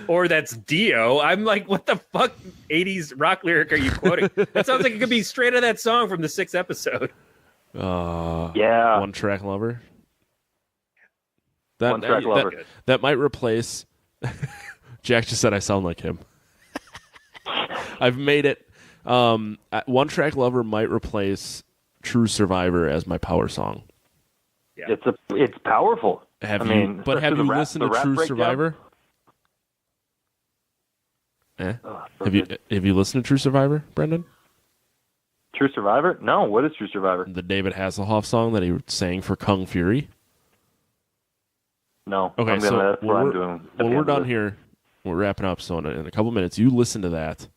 Or that's Dio. I'm like, what the fuck 80s rock lyric are you quoting? That sounds like it could be straight out of that song from the 6th episode. Yeah. One Track Lover. One Track Lover. That might replace... Jack just said I sound like him. I've made it. One Track Lover might replace True Survivor as my power song. Yeah. It's powerful. Have you listened to True Survivor? Have you listened to True Survivor, Brendan? True Survivor? No. What is True Survivor? The David Hasselhoff song that he sang for Kung Fury. No. Okay, I'm doing. When we're done here, we're wrapping up. So in a couple minutes, you listen to that.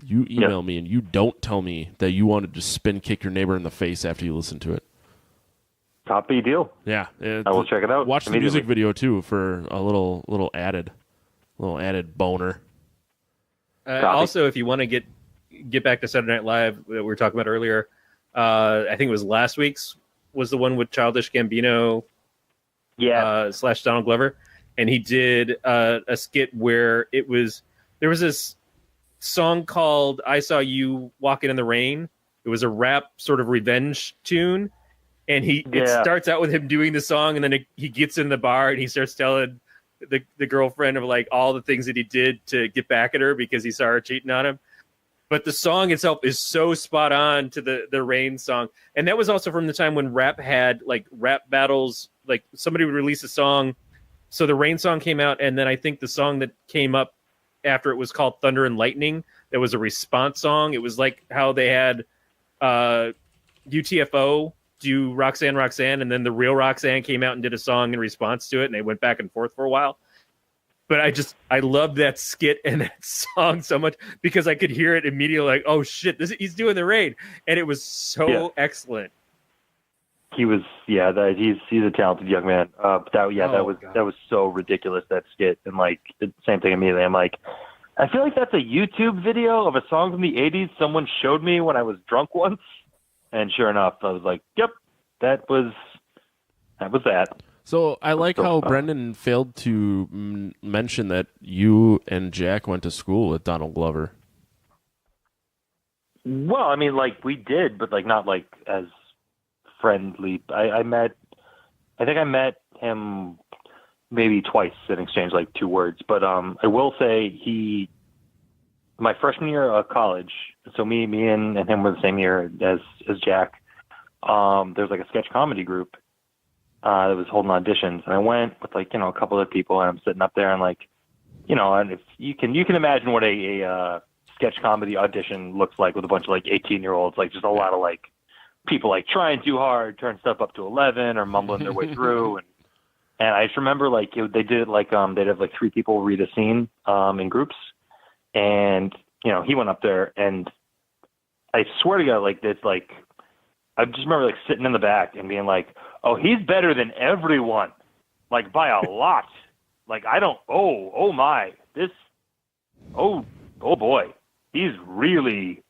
You email me and you don't tell me that you wanted to spin kick your neighbor in the face after you listen to it. Top B deal. Yeah, I will check it out. Watch the music video too for a little added boner. Also, if you want to get back to Saturday Night Live that we were talking about earlier, I think it was last week's was the one with Childish Gambino, / Donald Glover, and he did a skit where there was this song called "I Saw You Walking in the Rain." It was a rap sort of revenge tune, and it starts out with him doing the song, and then he gets in the bar and he starts telling the girlfriend of like all the things that he did to get back at her because he saw her cheating on him. But the song itself is so spot on to the Rain song. And that was also from the time when rap had like rap battles, like somebody would release a song. So the Rain song came out, and then I think the song that came up after it was called Thunder and Lightning. That was a response song. It was like how they had UTFO do Roxanne, Roxanne, and then the real Roxanne came out and did a song in response to it, and they went back and forth for a while. But I loved that skit and that song so much because I could hear it immediately, like, oh shit, he's doing the Rain, and it was so excellent. He was, he's a talented young man. That was so ridiculous, that skit, and like the same thing immediately. I'm like, I feel like that's a YouTube video of a song from the '80s someone showed me when I was drunk once. And sure enough, I was like, yep, that was that. So I like how Brendan failed to mention that you and Jack went to school with Donald Glover. Well, I mean, like, we did, but like not like as friendly. I think I met him maybe twice and exchanged like 2 words. But I will say my freshman year of college, so me and him were the same year as Jack. There was like a sketch comedy group that was holding auditions, and I went with like, a couple of people, and I'm sitting up there and like, and if you can imagine what a sketch comedy audition looks like with a bunch of like 18-year-olds, like just a lot of like people like trying too hard, turn stuff up to 11 or mumbling their way through, and I just remember like they did it like they'd have like 3 people read a scene in groups. And, he went up there, and I swear to God, like, it's like, I just remember, like, sitting in the back and being like, oh, he's better than everyone, like, by a lot. Like, I don't, oh my, oh boy, he's really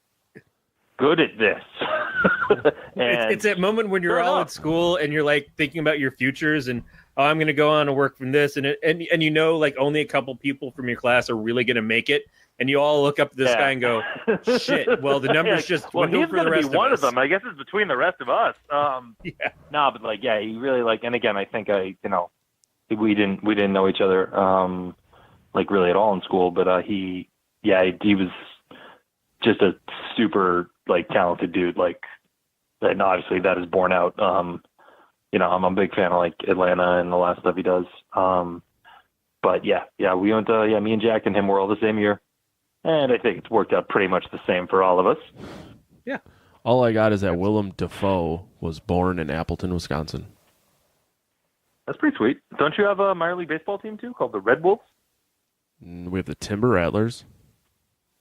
good at this. And it's that moment when you're all at school and you're, like, thinking about your futures and, oh, I'm going to go on and work from this. And like, only a couple people from your class are really going to make it. And you all look up at this guy and go, shit, well, the numbers just dwindled for the rest of us. Well, he's going to be one of them. I guess it's between the rest of us. No, but like, yeah, he really like, and again, I think we didn't know each other, like really at all in school, but he was just a super like talented dude. Like, and obviously that is borne out. I'm a big fan of like Atlanta and the last stuff he does. But we went to, me and Jack and him were all the same year. And I think it's worked out pretty much the same for all of us. Yeah. All I got is that Willem Dafoe was born in Appleton, Wisconsin. That's pretty sweet. Don't you have a minor league baseball team too called the Red Wolves? We have the Timber Rattlers.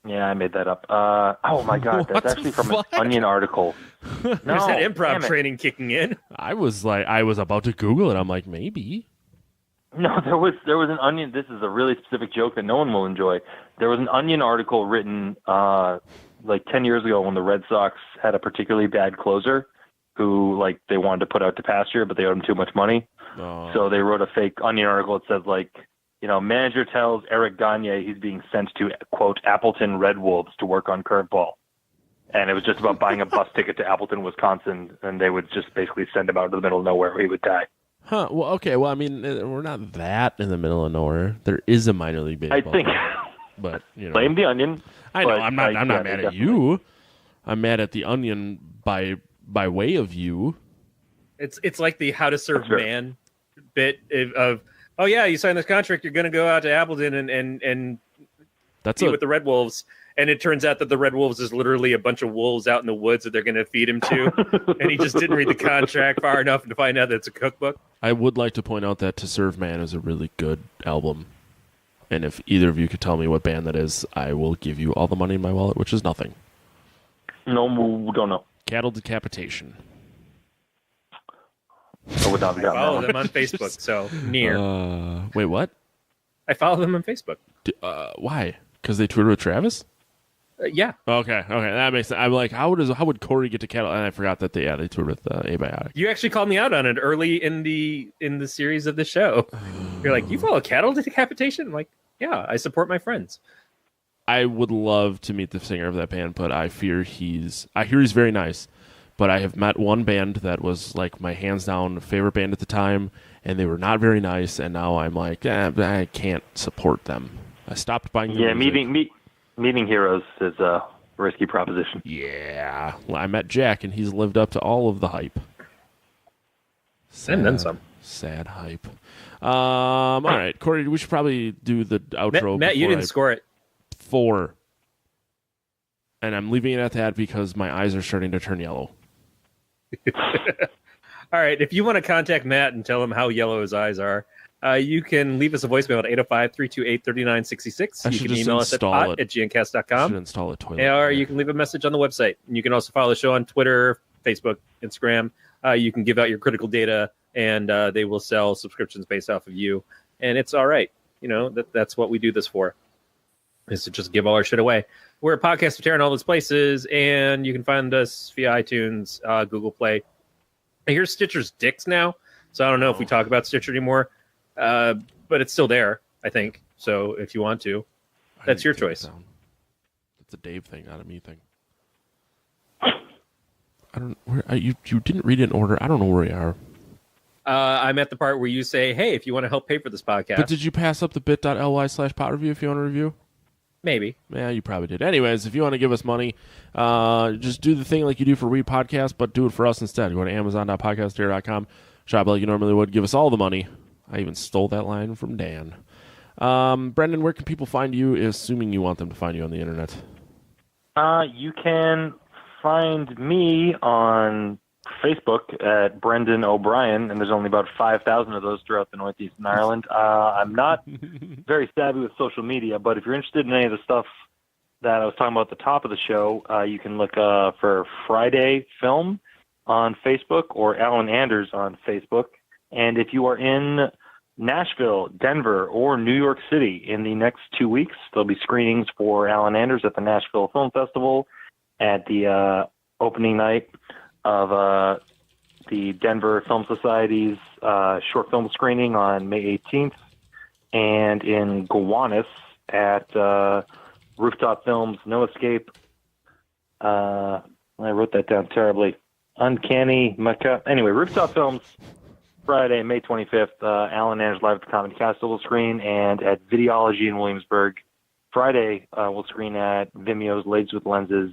Yeah, I made that up. Oh my god, What that's the actually from fuck? an Onion article. No, There's that improv damn it. training kicking in. I was about to Google it. I'm like, maybe. No, there was an Onion. This is a really specific joke that no one will enjoy. There was an Onion article written like 10 years ago when the Red Sox had a particularly bad closer who like they wanted to put out to pasture, but they owed him too much money. Oh. So they wrote a fake Onion article that says like, manager tells Eric Gagne he's being sent to, quote, Appleton Red Wolves to work on curveball. And it was just about buying a bus ticket to Appleton, Wisconsin, and they would just basically send him out to the middle of nowhere where he would die. Huh. Well, okay. Well, I mean, we're not that in the middle of nowhere. There is a minor league baseball. I think. But Blame the Onion. I know. but, I'm not. like, I'm not yeah, mad at definitely. you. I'm mad at the Onion by way of you. It's like the How to Serve That's right. Man bit of, oh yeah, you signed this contract, you're going to go out to Appleton and That's be with the Red Wolves. And it turns out that the Red Wolves is literally a bunch of wolves out in the woods that they're going to feed him to. And he just didn't read the contract far enough to find out that it's a cookbook. I would like to point out that To Serve Man is a really good album. And if either of you could tell me what band that is, I will give you all the money in my wallet, which is nothing. No, we don't know. Cattle Decapitation. I would not have I gotten that follow one. them on Facebook, so near. Wait, what? I follow them on Facebook. Why? Because they toured with Travis? Yeah. Okay, that makes sense. I'm like, how would Corey get to Cattle? And I forgot that they toured with Abiotic. You actually called me out on it early in the series of the show. You're like, you follow Cattle Decapitation? I'm like, yeah, I support my friends. I would love to meet the singer of that band, but I hear he's very nice. But I have met one band that was like my hands down favorite band at the time, and they were not very nice. And now I'm like, I can't support them. I stopped buying. Yeah, music. meeting heroes is a risky proposition. Yeah, well, I met Jack, and he's lived up to all of the hype. And then some. Sad hype. All right, Corey, we should probably do the outro. Matt, you before didn't score it. 4. And I'm leaving it at that because my eyes are starting to turn yellow. All right, if you want to contact Matt and tell him how yellow his eyes are, you can leave us a voicemail at 805-328-3966. I You should can just email us at install pot it. at I should gncast.com. install a toilet. Or you can leave a message on the website. And you can also follow the show on Twitter, Facebook, Instagram. You can give out your critical data, and they will sell subscriptions based off of you. And it's all right. That's what we do this for, is to just give all our shit away. We're a podcast of Terror in all those places, and you can find us via iTunes, Google Play. I hear Stitcher's dicks now, so I don't know if we talk about Stitcher anymore, but it's still there, I think. So if you want to, I that's didn't your take it choice. down. It's a Dave thing, not a me thing. I don't. You didn't read it in order. I don't know where you are. I'm at the part where you say, hey, if you want to help pay for this podcast, But did you pass up the bit.ly/pot review if you want to review? maybe. Yeah, you probably did. Anyways, if you want to give us money, just do the thing like you do for Read Podcast, but do it for us instead. Go to amazon.podcastdair.com, shop like you normally would. Give us all the money. I even stole that line from Dan. Brendan, where can people find you, assuming you want them to find you on the internet? You can find me on Facebook at Brendan O'Brien, and there's only about 5,000 of those throughout the Northeast and Ireland. I'm not very savvy with social media, but if you're interested in any of the stuff that I was talking about at the top of the show, you can look for Friday Film on Facebook or Alan Anders on Facebook. And if you are in Nashville, Denver, or New York City in the next 2 weeks, there'll be screenings for Alan Anders at the Nashville Film Festival at the opening night of the Denver Film Society's short film screening on May 18th, and in Gowanus at Rooftop Films No Escape. I wrote that down terribly. Uncanny Macabre. Anyway, Rooftop Films, Friday, May 25th, Alan Anders live at the Comedy Festival screen, and at Videology in Williamsburg. Friday, we'll screen at Vimeo's Ladies with Lenses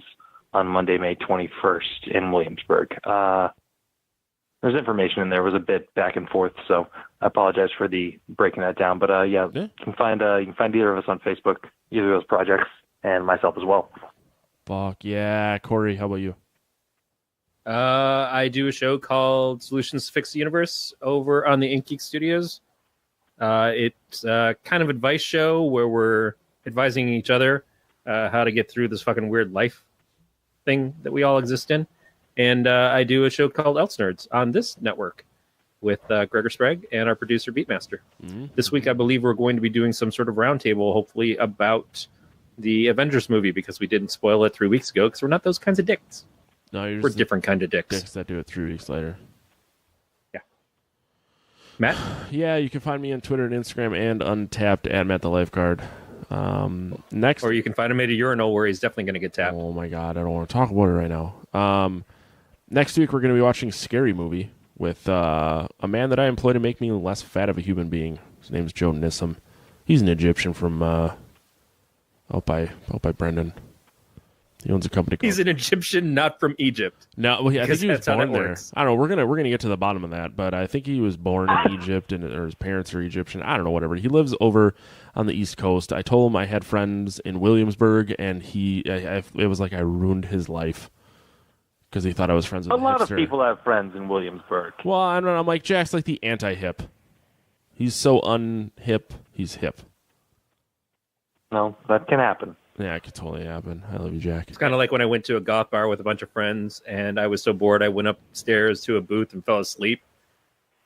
on Monday, May 21st in Williamsburg. There's information in there. It was a bit back and forth, so I apologize for the breaking that down. But you can find either of us on Facebook, either of those projects, and myself as well. Fuck yeah. Corey, how about you? I do a show called Solutions to Fix the Universe over on the Ink Geek Studios. It's a kind of advice show where we're advising each other how to get through this fucking weird life thing that we all exist in. And I do a show called Else Nerds on this network with Gregor Sprague and our producer Beatmaster. Mm-hmm. This week, I believe we're going to be doing some sort of roundtable, hopefully, about the Avengers movie, because we didn't spoil it 3 weeks ago, because we're not those kinds of dicks. No, you're We're just different kind of dicks. dicks that do it 3 weeks later. Yeah. Matt? Yeah, you can find me on Twitter and Instagram and Untapped at Matt the Lifeguard. Next, Or you can find him at a urinal where he's definitely going to get tapped. oh my god, I don't want to talk about it right now. Next week we're going to be watching Scary Movie with a man that I employ to make me less fat of a human being. His name's Joe Nissim. He's an Egyptian from out by Brendan. He owns a company called... He's an Egyptian, not from Egypt. No, well, I think he was That's how born that there. works. I don't know. We're gonna get to the bottom of that, but I think he was born in Egypt, or his parents are Egyptian. I don't know, whatever. He lives over on the East Coast. I told him I had friends in Williamsburg, and it was like I ruined his life because he thought I was friends with A lot of hipster. people have friends in Williamsburg. Well, I don't know. I'm like, Jack's like the anti-hip. He's so unhip. He's hip. No, that can happen. Yeah, it could totally happen. I love you, Jack. It's kind of like when I went to a goth bar with a bunch of friends, and I was so bored I went upstairs to a booth and fell asleep.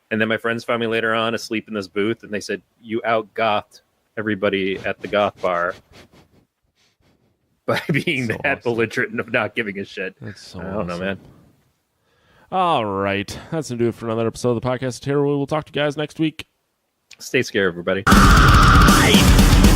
And then my friends found me later on asleep in this booth, and they said, "You out-gothed everybody at the goth bar by being So that awesome. belligerent of not giving a shit." That's so I don't know, awesome. man. All right. That's going to do it for another episode of the Podcast of Terror. We'll talk to you guys next week. Stay scared, everybody. I